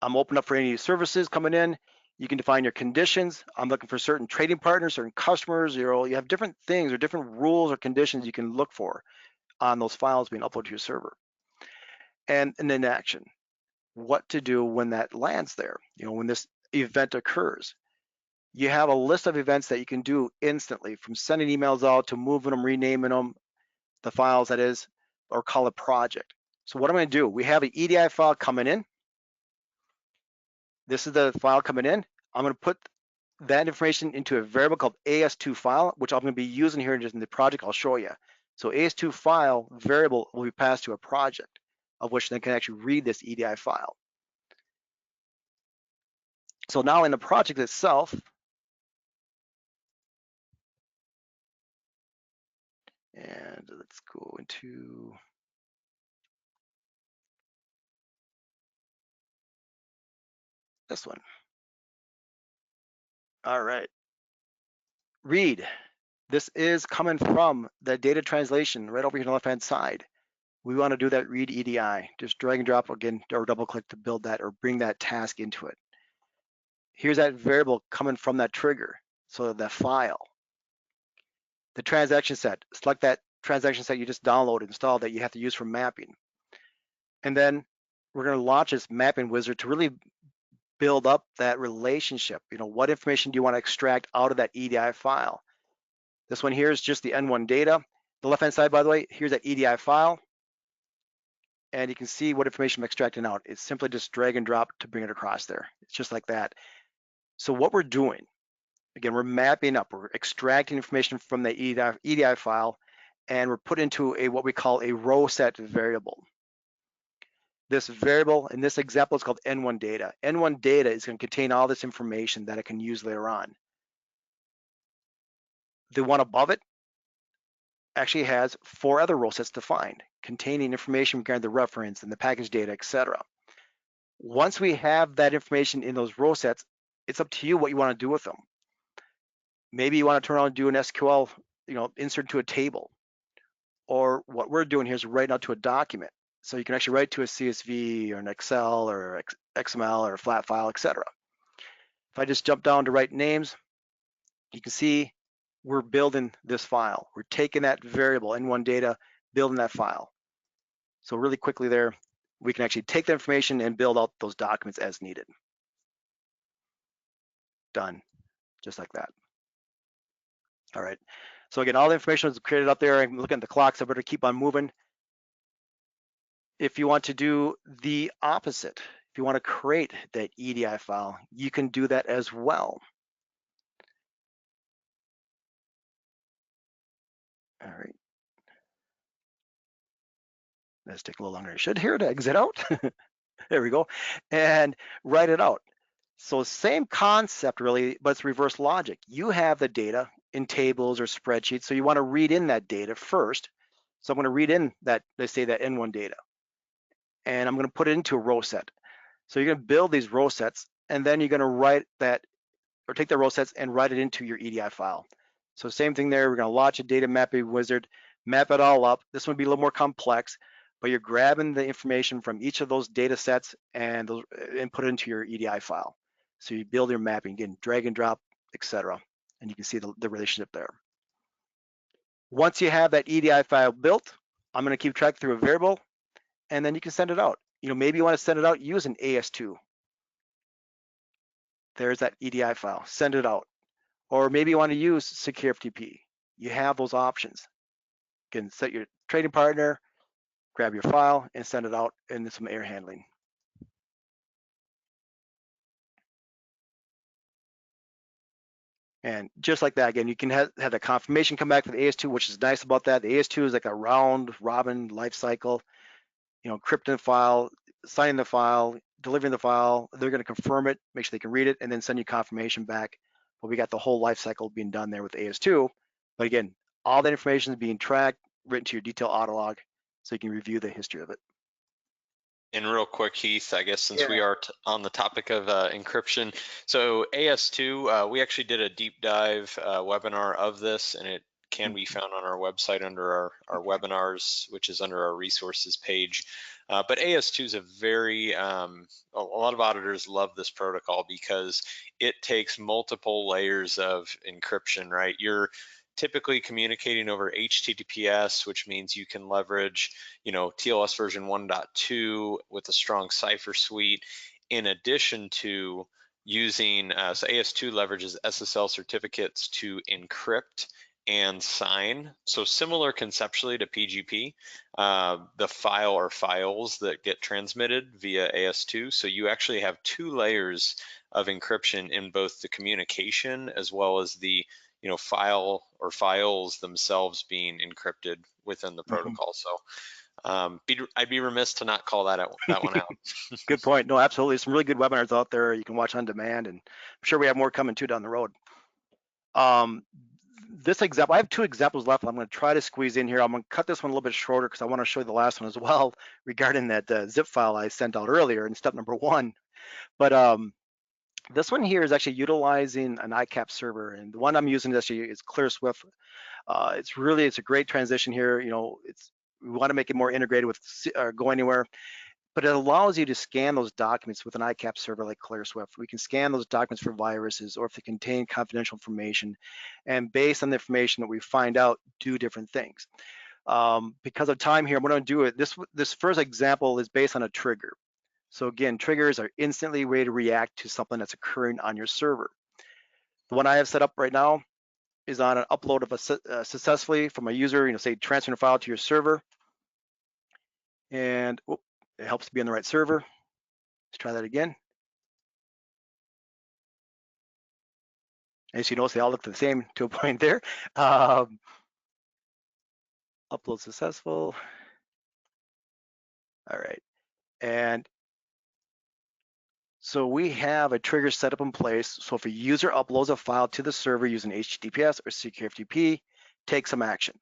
I'm open up for any services coming in. You can define your conditions. I'm looking for certain trading partners, certain customers. You have different things or different rules or conditions you can look for on those files being uploaded to your server. And then action, what to do when that lands there, when this event occurs. You have a list of events that you can do instantly, from sending emails out to moving them, renaming them, the files that is, or call a project. So what I'm going to do, we have an EDI file coming in. This is the file coming in. I'm going to put that information into a variable called AS2 file, which I'm going to be using here in the project I'll show you. So AS2 file variable will be passed to a project, of which they can actually read this EDI file. So now in the project itself, and let's go into this one. All right. Read. this is coming from the data translation right over here on the left-hand side. We want to do that read EDI. Just drag and drop again, or double click to build that or bring that task into it. Here's that variable coming from that trigger, so that file. The transaction set, select that transaction set you just downloaded, installed, that you have to use for mapping. And then we're going to launch this mapping wizard to really build up that relationship. You know, what information do you want to extract out of that EDI file? This one here is just the N1 data. The left-hand side, by the way, here's that EDI file. And you can see what information I'm extracting out. It's simply just drag and drop to bring it across there. It's just like that. So what we're doing, again, we're mapping up, we're extracting information from the EDI file, and we're put into a what we call a row set variable. This variable, in this example, is called N1 data. N1 data is going to contain all this information that it can use later on. The one above it actually has 4 other row sets defined, containing information regarding the reference and the package data, etc. Once we have that information in those row sets, it's up to you what you want to do with them. Maybe you want to turn around and do an SQL, insert to a table. Or what we're doing here is writing out to a document. So you can actually write to a CSV or an Excel or XML or a flat file, etc. If I just jump down to write names, you can see we're building this file. We're taking that variable, N1 data, building that file. So really quickly there, we can actually take the information and build out those documents as needed. Done, just like that. All right, so again, all the information was created up there. I'm looking at the clock, so I better keep on moving. If you want to do the opposite, if you want to create that EDI file, you can do that as well. All right. Let's take a little longer. I should here to exit out. There we go. And write it out. So same concept really, but it's reverse logic. You have the data in tables or spreadsheets, so you want to read in that data first. So I'm going to read in that, let's say that N1 data, and I'm going to put it into a row set. So you're going to build these row sets, and then you're going to write that, or take the row sets and write it into your EDI file. So same thing there, we're going to launch a data mapping wizard, map it all up. This one will be a little more complex, but you're grabbing the information from each of those data sets and put it into your EDI file. So you build your mapping, again, drag and drop, etc. And you can see the relationship there. Once you have that EDI file built, I'm going to keep track through a variable, and then you can send it out. Maybe you want to send it out using AS2. There's that EDI file, send it out. Or maybe you want to use Secure FTP. You have those options. You can set your trading partner, grab your file, and send it out in some error handling. And just like that, again, you can have the confirmation come back for the AS2, which is nice about that. The AS2 is like a round robin life cycle. Encrypting the file, signing the file, delivering the file. They're going to confirm it, make sure they can read it, and then send you confirmation back. But we got the whole life cycle being done there with AS2. But again, all that information is being tracked, written to your detail auto log, so you can review the history of it. And real quick, Heath, I guess since we are on the topic of encryption, so AS2, we actually did a deep dive webinar of this, and it can be found on our website under our webinars, which is under our resources page. But AS2 is a very, a lot of auditors love this protocol because it takes multiple layers of encryption, right? You're typically communicating over HTTPS, which means you can leverage, TLS version 1.2 with a strong cipher suite, in addition to using, so AS2 leverages SSL certificates to encrypt and sign. So similar conceptually to PGP, the file or files that get transmitted via AS2. So you actually have 2 layers of encryption in both the communication as well as the file or files themselves being encrypted within the protocol. So I'd be remiss to not call that one out. Good point. No, absolutely. Some really good webinars out there you can watch on demand, and I'm sure we have more coming too down the road. This example, I have 2 examples left. I'm going to try to squeeze in here. I'm going to cut this one a little bit shorter because I want to show you the last one as well regarding that zip file I sent out earlier in step number 1. But This one here is actually utilizing an ICAP server, and the one I'm using actually is ClearSwift. It's a great transition here. We want to make it more integrated with Go Anywhere, but it allows you to scan those documents with an ICAP server like ClearSwift. We can scan those documents for viruses or if they contain confidential information, and based on the information that we find out, do different things. Because of time here, I'm going to do it. This first example is based on a trigger. So again, triggers are instantly ready to react to something that's occurring on your server. The one I have set up right now is on an upload of a successfully from a user, say transferring a file to your server, and it helps to be on the right server. Let's try that again. As you notice, they all look the same to a point there. Upload successful. All right, and so we have a trigger set up in place. So if a user uploads a file to the server using HTTPS or secure FTP, take some action.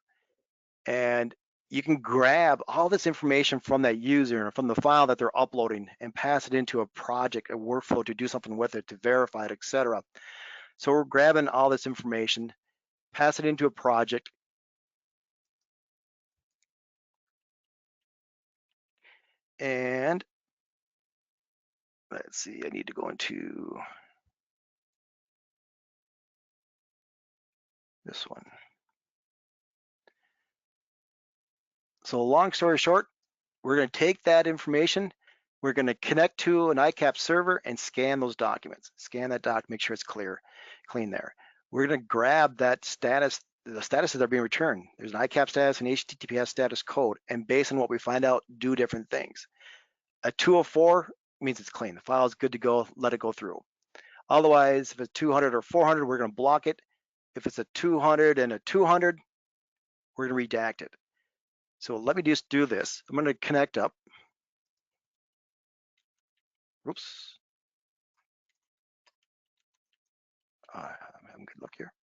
And you can grab all this information from that user and from the file that they're uploading and pass it into a project, a workflow to do something with it, to verify it, etc. So we're grabbing all this information, pass it into a project, and let's see, I need to go into this one. So long story short, we're going to take that information, we're going to connect to an ICAP server and scan those documents. Scan that doc, make sure it's clean there. We're going to grab that status, the statuses that are being returned. There's an ICAP status and HTTPS status code, and based on what we find out, do different things. A 204 means it's clean. The file is good to go, let it go through. Otherwise, if it's 200 or 400, we're going to block it. If it's a 200 and a 200, we're going to redact it. So let me just do this. I'm going to connect up. Oops. I'm having good luck here.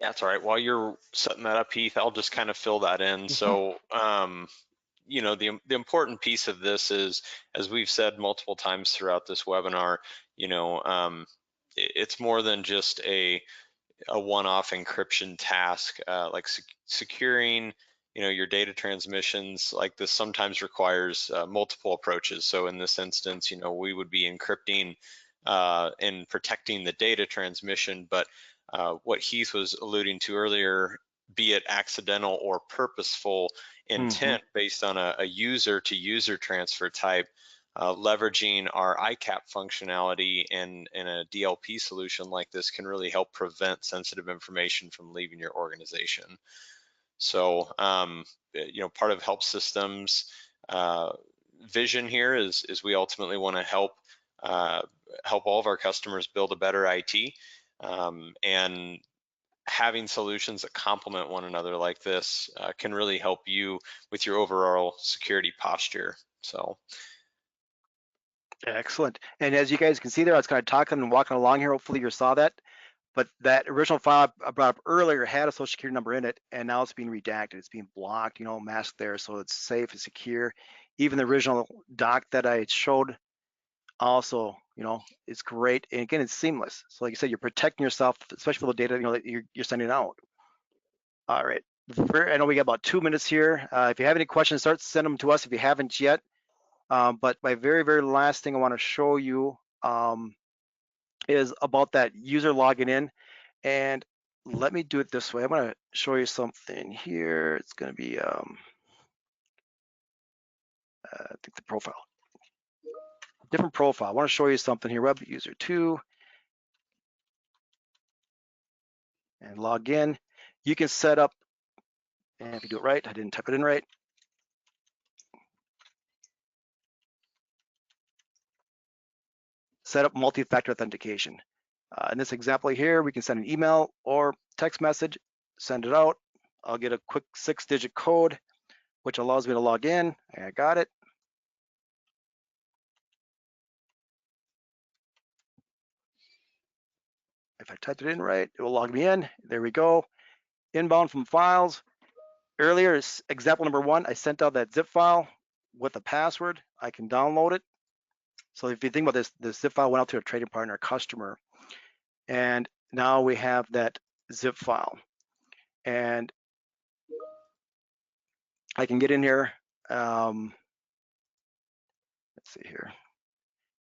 Yeah, that's all right. While you're setting that up, Heath, I'll just kind of fill that in. So, the important piece of this is, as we've said multiple times throughout this webinar, it's more than just a one-off encryption task. Like securing, your data transmissions like this sometimes requires multiple approaches. So in this instance, we would be encrypting and protecting the data transmission, but what Heath was alluding to earlier, be it accidental or purposeful intent based on a user-to-user transfer type, leveraging our ICAP functionality and a DLP solution like this can really help prevent sensitive information from leaving your organization. So, part of Help Systems' vision here is we ultimately want to help all of our customers build a better IT, and having solutions that complement one another like this can really help you with your overall security posture. So. Excellent. And as you guys can see there, I was kind of talking and walking along here. Hopefully you saw that. But that original file I brought up earlier had a social security number in it, and now it's being redacted. It's being blocked, masked there, so it's safe and secure. Even the original doc that I showed also, it's great. And again, it's seamless. So like I said, you're protecting yourself, especially for the data that you're sending out. All right. I know we got about 2 minutes here. If you have any questions, start send them to us if you haven't yet. But my very, very last thing I want to show you is about that user logging in. And let me do it this way. I'm going to show you something here. It's going to be, I think the profile. Different profile. I want to show you something here. Web user 2. And log in. You can set up, and if you do it right, I didn't type it in right. Set up multi-factor authentication. In this example here, we can send an email or text message, send it out. I'll get a quick 6-digit code, which allows me to log in. I got it. If I typed it in right, it will log me in. There we go. Inbound from files. Earlier, example number 1, I sent out that zip file with a password. I can download it. So if you think about this zip file went out to a trading partner, customer, and now we have that zip file. And I can get in here. Let's see here.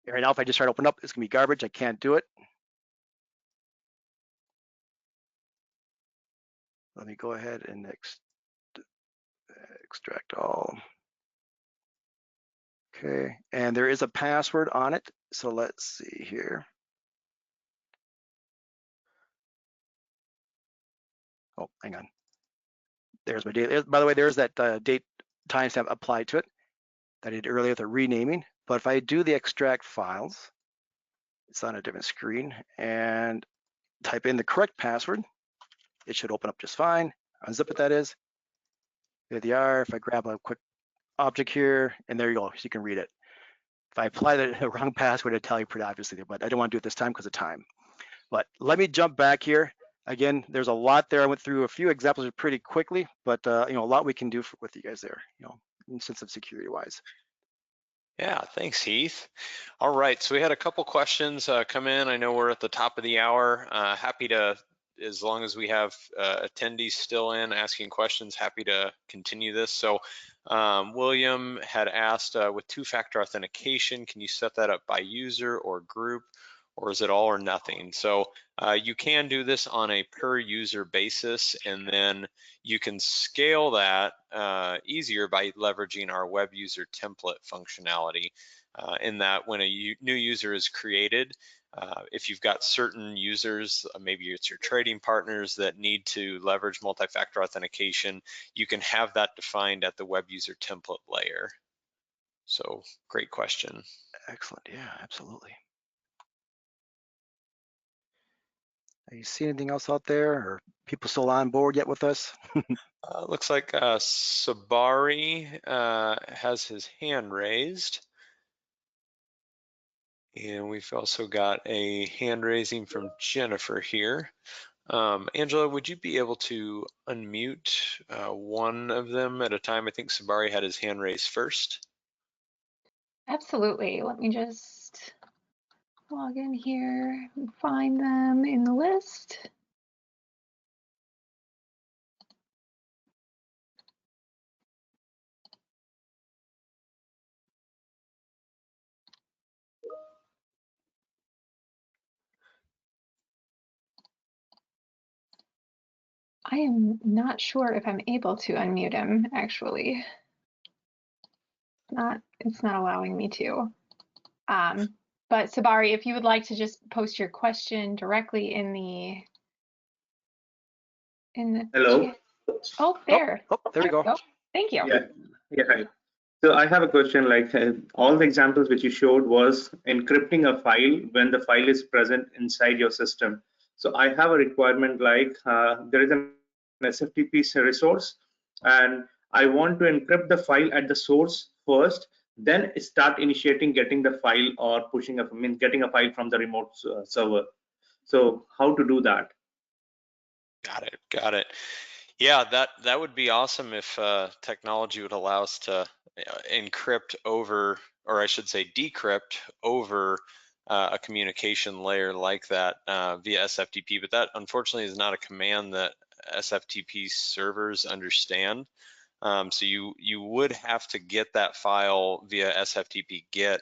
Right now, if I just try to open up, it's gonna be garbage. I can't do it. Let me go ahead and extract all. Okay, and there is a password on it. So let's see here. Oh, hang on. There's my date. By the way, there's that date timestamp applied to it that I did earlier with the renaming. But if I do the extract files, it's on a different screen, and type in the correct password, it should open up just fine. Unzip it, that is. There they are. If I grab a quick object here, and there you go, so you can read it. If I apply the wrong password, it'll tell you pretty obviously there, but I don't want to do it this time because of time. But let me jump back here. Again, there's a lot there. I went through a few examples pretty quickly, but a lot we can do with you guys there, in sense of security-wise. Yeah, thanks, Heath. All right, so we had a couple questions come in. I know we're at the top of the hour. Happy to, as long as we have attendees still in asking questions, happy to continue this. So William had asked, with two-factor authentication, can you set that up by user or group, or is it all or nothing? So you can do this on a per user basis, and then you can scale that easier by leveraging our web user template functionality, in that when a new user is created, if you've got certain users, maybe it's your trading partners that need to leverage multi-factor authentication, you can have that defined at the web user template layer. So great question. Excellent, yeah, absolutely. You see anything else out there, or people still on board yet with us? Looks like Sabari has his hand raised. And we've also got a hand raising from Jennifer here. Angela, would you be able to unmute one of them at a time? I think Sabari had his hand raised first. Absolutely. Let me just log in here and find them in the list. I am not sure if I'm able to unmute him, actually. It's not allowing me to. But Sabari, if you would like to just post your question directly in the Hello. chat. Oh, there. There we go. Thank you. Yeah. Hi. So I have a question. Like all the examples which you showed was encrypting a file when the file is present inside your system. So I have a requirement like there is an SFTP resource, and I want to encrypt the file at the source first, then start initiating getting the file or getting a file from the remote server. So how to do that? Got it. Yeah, that would be awesome if technology would allow us to encrypt over, or I should say decrypt over a communication layer like that via SFTP, but that unfortunately is not a command that SFTP servers understand. So you would have to get that file via SFTP get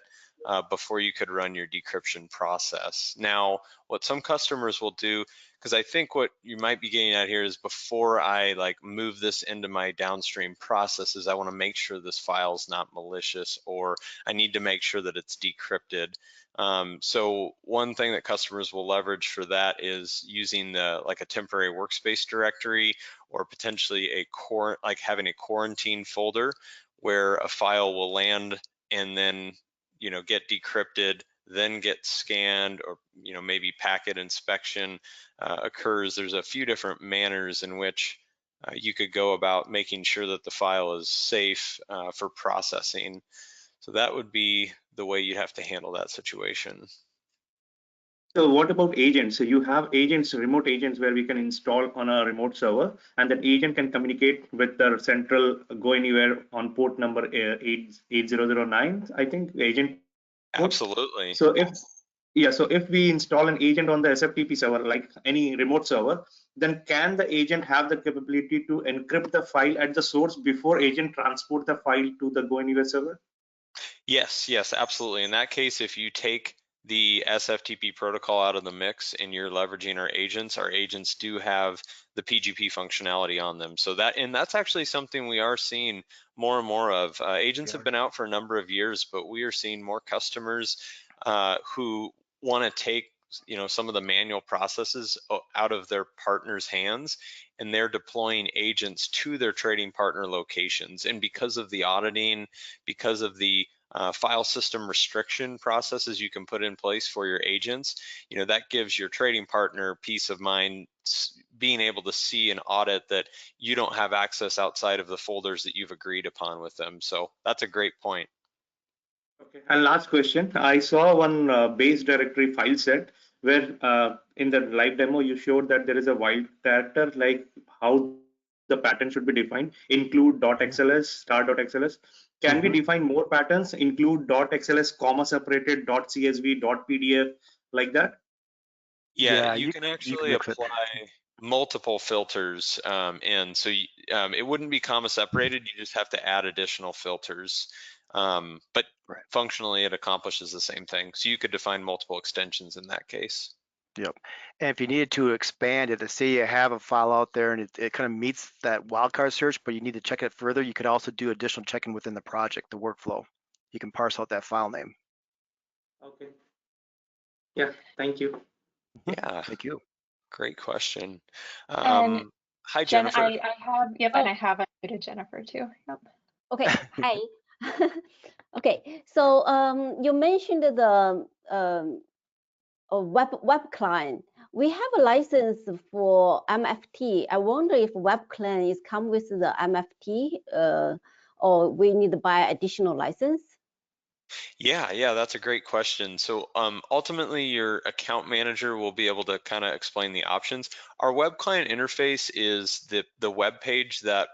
before you could run your decryption process. Now, what some customers will do, because I think what you might be getting at here is before I move this into my downstream processes, I want to make sure this file is not malicious, or I need to make sure that it's decrypted. So one thing that customers will leverage for that is using a temporary workspace directory, or potentially having a quarantine folder where a file will land and then get decrypted, then get scanned, or maybe packet inspection occurs. There's a few different manners in which you could go about making sure that the file is safe for processing. So that would be the way you'd have to handle that situation. So what about agents? So you have agents, remote agents, where we can install on a remote server, and that agent can communicate with the central go anywhere on port number 8009. I think agent Absolutely. So if we install an agent on the SFTP server, like any remote server, then can the agent have the capability to encrypt the file at the source before agent transport the file to the Go Anywhere server? Yes, absolutely. In that case, if you take the SFTP protocol out of the mix and you're leveraging our agents do have the PGP functionality on them. So that's actually something we are seeing more and more of. Agents have been out for a number of years, but we are seeing more customers who want to take some of the manual processes out of their partners' hands, and they're deploying agents to their trading partner locations. And because of the auditing, because of the file system restriction processes you can put in place for your agents, that gives your trading partner peace of mind, being able to see and audit that you don't have access outside of the folders that you've agreed upon with them. So that's a great point. Okay. And last question, I saw one base directory file set where in the live demo you showed that there is a wild character, like how the pattern should be defined, include .xls, star.xls. Can we define more patterns, include .xls, comma separated, .csv, .pdf, like that? Yeah, you can actually apply multiple filters in. So it wouldn't be comma separated. You just have to add additional filters. But functionally, it accomplishes the same thing. So you could define multiple extensions in that case. Yep. And if you needed to expand it, to say you have a file out there and it kind of meets that wildcard search, but you need to check it further, you could also do additional checking within the project, the workflow. You can parse out that file name. Okay. Yeah, thank you. Yeah. Thank you. Great question. And hi, Jen, Jennifer. I have, and I have unmuted Jennifer too. Yep. Okay, hi. Okay, so you mentioned the web client. We have a license for MFT. I wonder if web client is come with the MFT or we need to buy additional license? Yeah, that's a great question. So ultimately, your account manager will be able to kind of explain the options. Our web client interface is the web page that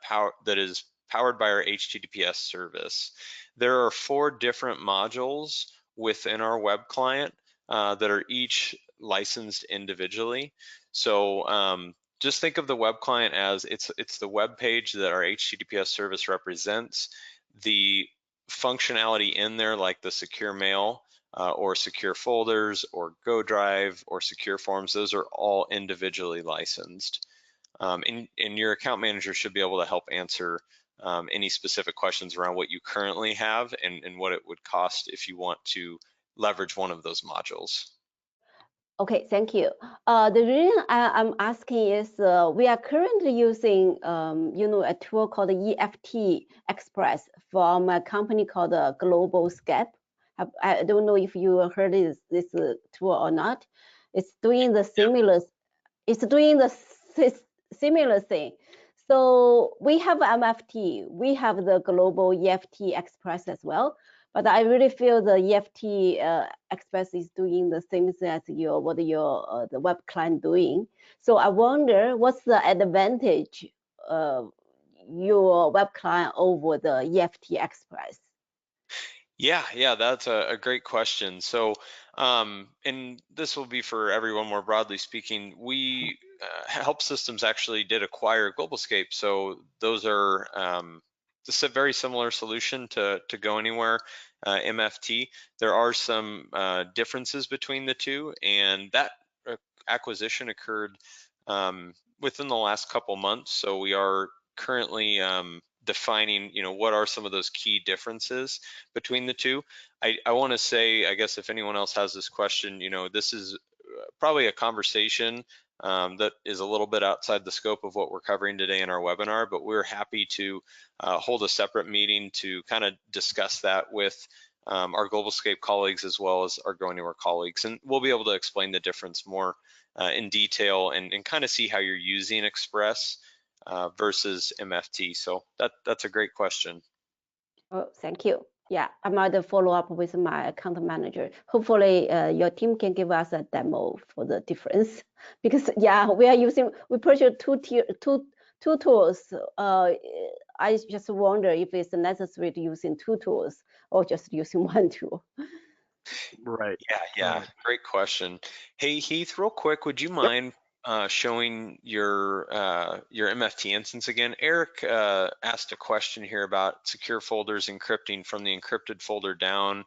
is powered by our HTTPS service. There are 4 different modules within our web client that are each licensed individually. So just think of the web client as it's the web page that our HTTPS service represents. The functionality in there, like the secure mail or secure folders or Go Drive or secure forms, those are all individually licensed. And your account manager should be able to help answer any specific questions around what you currently have and what it would cost if you want to leverage one of those modules. Okay, thank you. The reason I'm asking is we are currently using, a tool called EFT Express from a company called Global Scape. I don't know if you heard this tool or not. It's doing the similar. It's doing the similar thing. So we have MFT. We have the Global EFT Express as well. But I really feel the EFT Express is doing the same thing as the web client doing. So I wonder what's the advantage of your web client over the EFT Express? Yeah, that's a great question. So, and this will be for everyone more broadly speaking, we help systems actually did acquire GlobalScape. So those are it's a very similar solution to Go Anywhere MFT. There are some differences between the two, and that acquisition occurred within the last couple months. So we are currently defining, what are some of those key differences between the two. I want to say, I guess if anyone else has this question, this is probably a conversation that is a little bit outside the scope of what we're covering today in our webinar, but we're happy to hold a separate meeting to kind of discuss that with our GlobalScape colleagues as well as our Go Anywhere colleagues, and we'll be able to explain the difference more in detail and kind of see how you're using Express versus MFT. So that's a great question. Oh, thank you. Yeah, I might follow up with my account manager. Hopefully your team can give us a demo for the difference, because we purchased two tools. I just wonder if it's necessary to using 2 tools or just using 1 tool. Right. Yeah, great question. Hey, Heath, real quick, would you mind showing your MFT instance again? Eric asked a question here about secure folders encrypting from the encrypted folder down,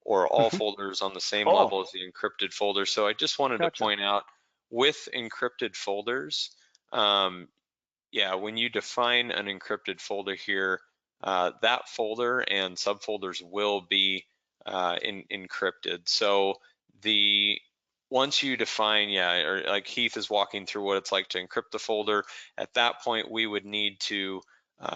or all folders on the same Oh. level as the encrypted folder. So I just wanted to Gotcha. point out, with encrypted folders, yeah, when you define an encrypted folder here, that folder and subfolders will be encrypted. So once you define, or like Heath is walking through what it's like to encrypt the folder, at that point we would need to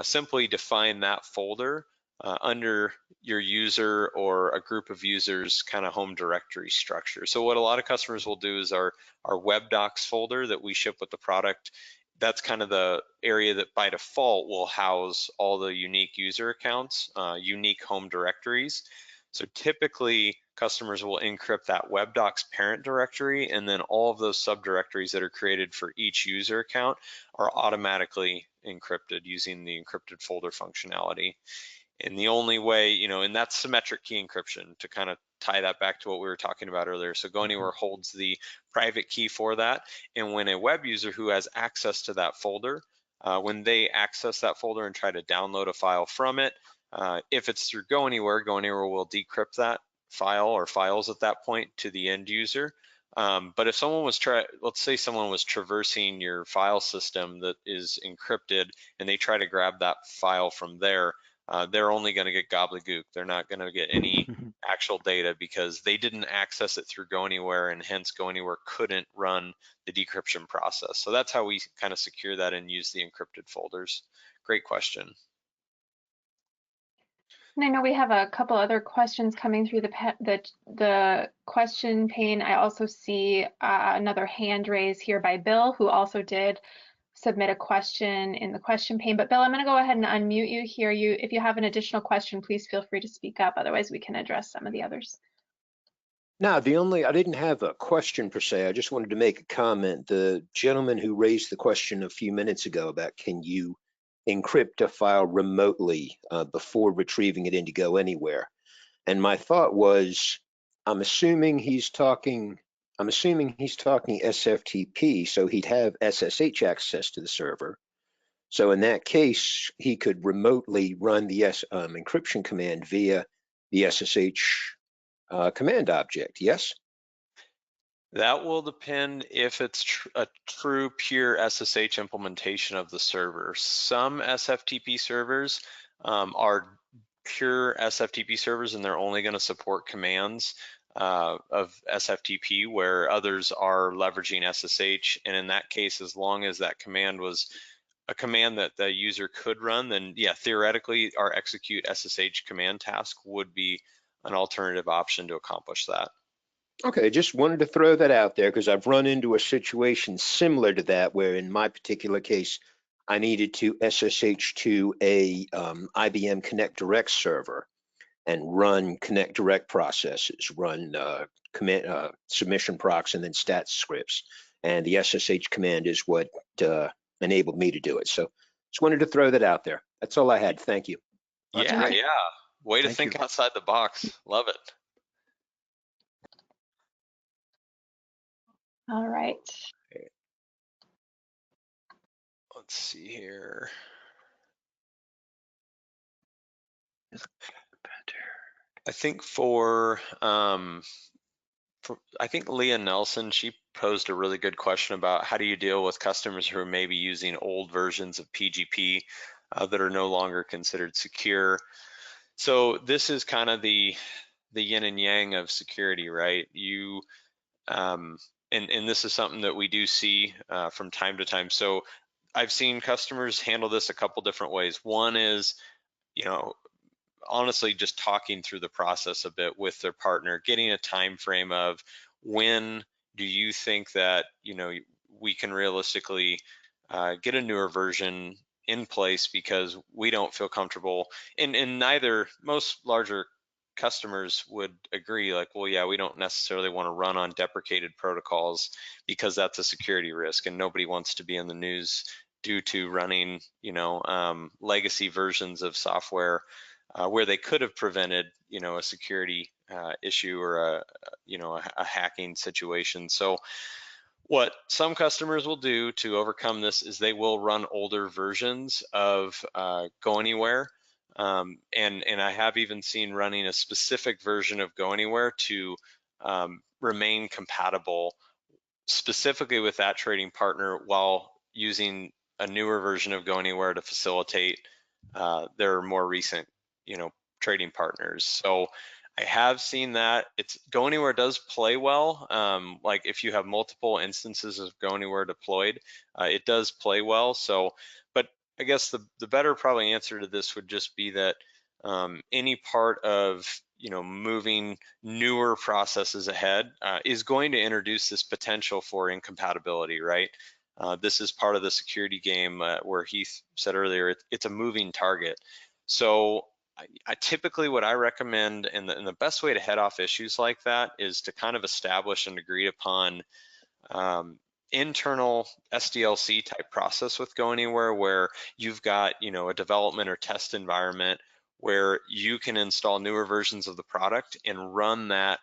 simply define that folder under your user or a group of users kind of home directory structure. So what a lot of customers will do is our web docs folder that we ship with the product, that's kind of the area that by default will house all the unique user accounts, unique home directories. So typically customers will encrypt that web docs parent directory, and then all of those subdirectories that are created for each user account are automatically encrypted using the encrypted folder functionality. And the only way, and that's symmetric key encryption, to kind of tie that back to what we were talking about earlier. So GoAnywhere holds the private key for that. And when a web user who has access to that folder, when they access that folder and try to download a file from it, if it's through GoAnywhere, GoAnywhere will decrypt that file or files at that point to the end user. But if someone was let's say someone was traversing your file system that is encrypted and they try to grab that file from there, they're only going to get gobbledygook. They're not going to get any actual data because they didn't access it through GoAnywhere, and hence GoAnywhere couldn't run the decryption process. So that's how we kind of secure that and use the encrypted folders. Great question. And I know we have a couple other questions coming through the question pane. I also see another hand raise here by Bill, who also did submit a question in the question pane. But Bill, I'm going to go ahead and unmute you here. If you have an additional question, please feel free to speak up. Otherwise, we can address some of the others. No, I didn't have a question per se. I just wanted to make a comment. The gentleman who raised the question a few minutes ago about can you encrypt a file remotely before retrieving it into GoAnywhere? And my thought was, I'm assuming he's talking SFTP, so he'd have SSH access to the server. So in that case, he could remotely run the encryption command via the SSH command object, yes? That will depend if it's a true pure SSH implementation of the server. Some SFTP servers are pure SFTP servers, and they're only going to support commands of SFTP, where others are leveraging SSH. And in that case, as long as that command was a command that the user could run, then yeah, theoretically our execute SSH command task would be an alternative option to accomplish that. Okay, just wanted to throw that out there because I've run into a situation similar to that where in my particular case, I needed to SSH to a IBM Connect Direct server and run Connect Direct processes, run submission procs and then stat scripts. And the SSH command is what enabled me to do it. So just wanted to throw that out there. That's all I had. Thank you. That's Yeah, great. yeah. Way to Thank think you. outside the box. Love it. All right. Let's see here. I think I think Leah Nelson, she posed a really good question about how do you deal with customers who are maybe using old versions of PGP that are no longer considered secure. So this is kind of the yin and yang of security, right? And this is something that we do see from time to time. So I've seen customers handle this a couple different ways. One is, honestly just talking through the process a bit with their partner, getting a time frame of when do you think that we can realistically get a newer version in place, because we don't feel comfortable, and most larger customers would agree, like, well, yeah, we don't necessarily want to run on deprecated protocols because that's a security risk, and nobody wants to be in the news due to running legacy versions of software where they could have prevented a security issue or a hacking situation. So what some customers will do to overcome this is they will run older versions of Go Anywhere. And I have even seen running a specific version of Go Anywhere to remain compatible specifically with that trading partner while using a newer version of Go Anywhere to facilitate their more recent, trading partners. So I have seen that. Go Anywhere does play well. Like if you have multiple instances of Go Anywhere deployed, it does play well. So, but I guess the better probably answer to this would just be that any part of moving newer processes ahead is going to introduce this potential for incompatibility, right? This is part of the security game where Heath said earlier, it's a moving target. So I typically what I recommend, and the best way to head off issues like that is to kind of establish an agreed upon internal SDLC type process with Go Anywhere, where you've got a development or test environment where you can install newer versions of the product and run that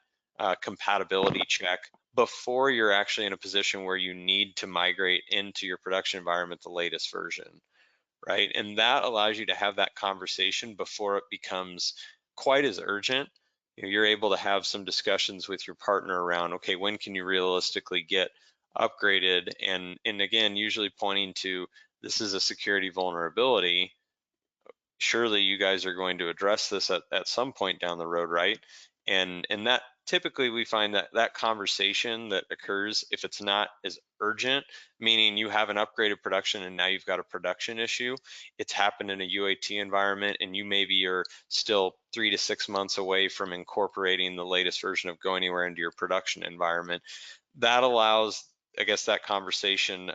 compatibility check before you're actually in a position where you need to migrate into your production environment the latest version, right? And that allows you to have that conversation before it becomes quite as urgent. You're able to have some discussions with your partner around, okay, when can you realistically get upgraded? And again, usually pointing to, this is a security vulnerability. Surely you guys are going to address this at some point down the road, right? And that typically we find that conversation that occurs, if it's not as urgent, meaning you have an upgraded production and now you've got a production issue, it's happened in a UAT environment and you maybe are still 3 to 6 months away from incorporating the latest version of Go Anywhere into your production environment. That allows, I guess, that conversation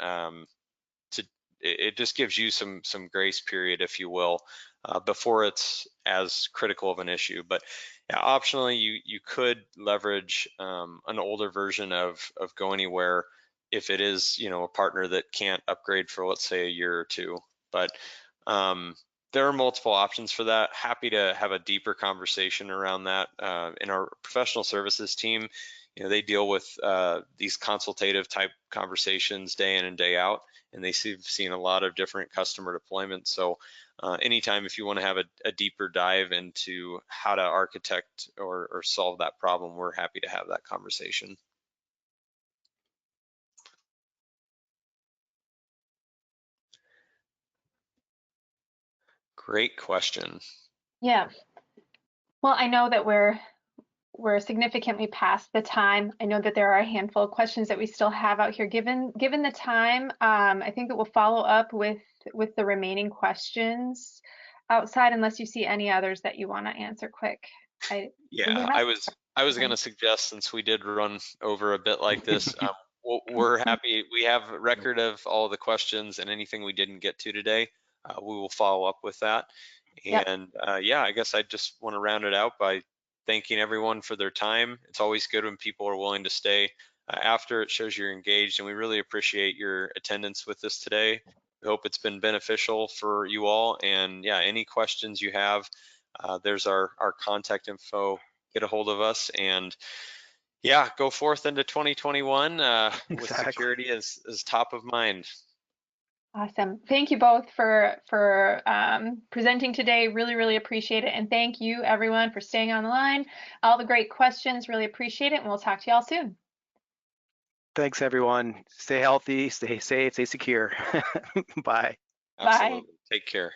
it just gives you some grace period, if you will, before it's as critical of an issue. But yeah, optionally, you could leverage an older version of Go Anywhere if it is a partner that can't upgrade for, let's say, a year or two. But there are multiple options for that. Happy to have a deeper conversation around that. In our professional services team, they deal with these consultative type conversations day in and day out, and they've seen a lot of different customer deployments. So anytime if you want to have a deeper dive into how to architect or solve that problem, we're happy to have that conversation. Great question. Yeah. Well, I know that we're significantly past the time. I know that there are a handful of questions that we still have out here. Given the time, I think that we'll follow up with the remaining questions outside, unless you see any others that you want to answer quick. Yeah, I was going to suggest, since we did run over a bit like this, we're happy. We have a record of all of the questions, and anything we didn't get to today, we will follow up with that. And yeah, I guess I just want to round it out by thanking everyone for their time. It's always good when people are willing to stay after. It shows you're engaged, and we really appreciate your attendance with us today. We hope it's been beneficial for you all. And yeah, any questions you have, there's our contact info. Get a hold of us, and yeah, go forth into 2021 with security as top of mind. Awesome. Thank you both for presenting today. Really appreciate it. And thank you everyone for staying on the line. All the great questions, really appreciate it. And we'll talk to y'all soon. Thanks everyone. Stay healthy, stay safe, stay secure. Bye. Absolutely. Take care.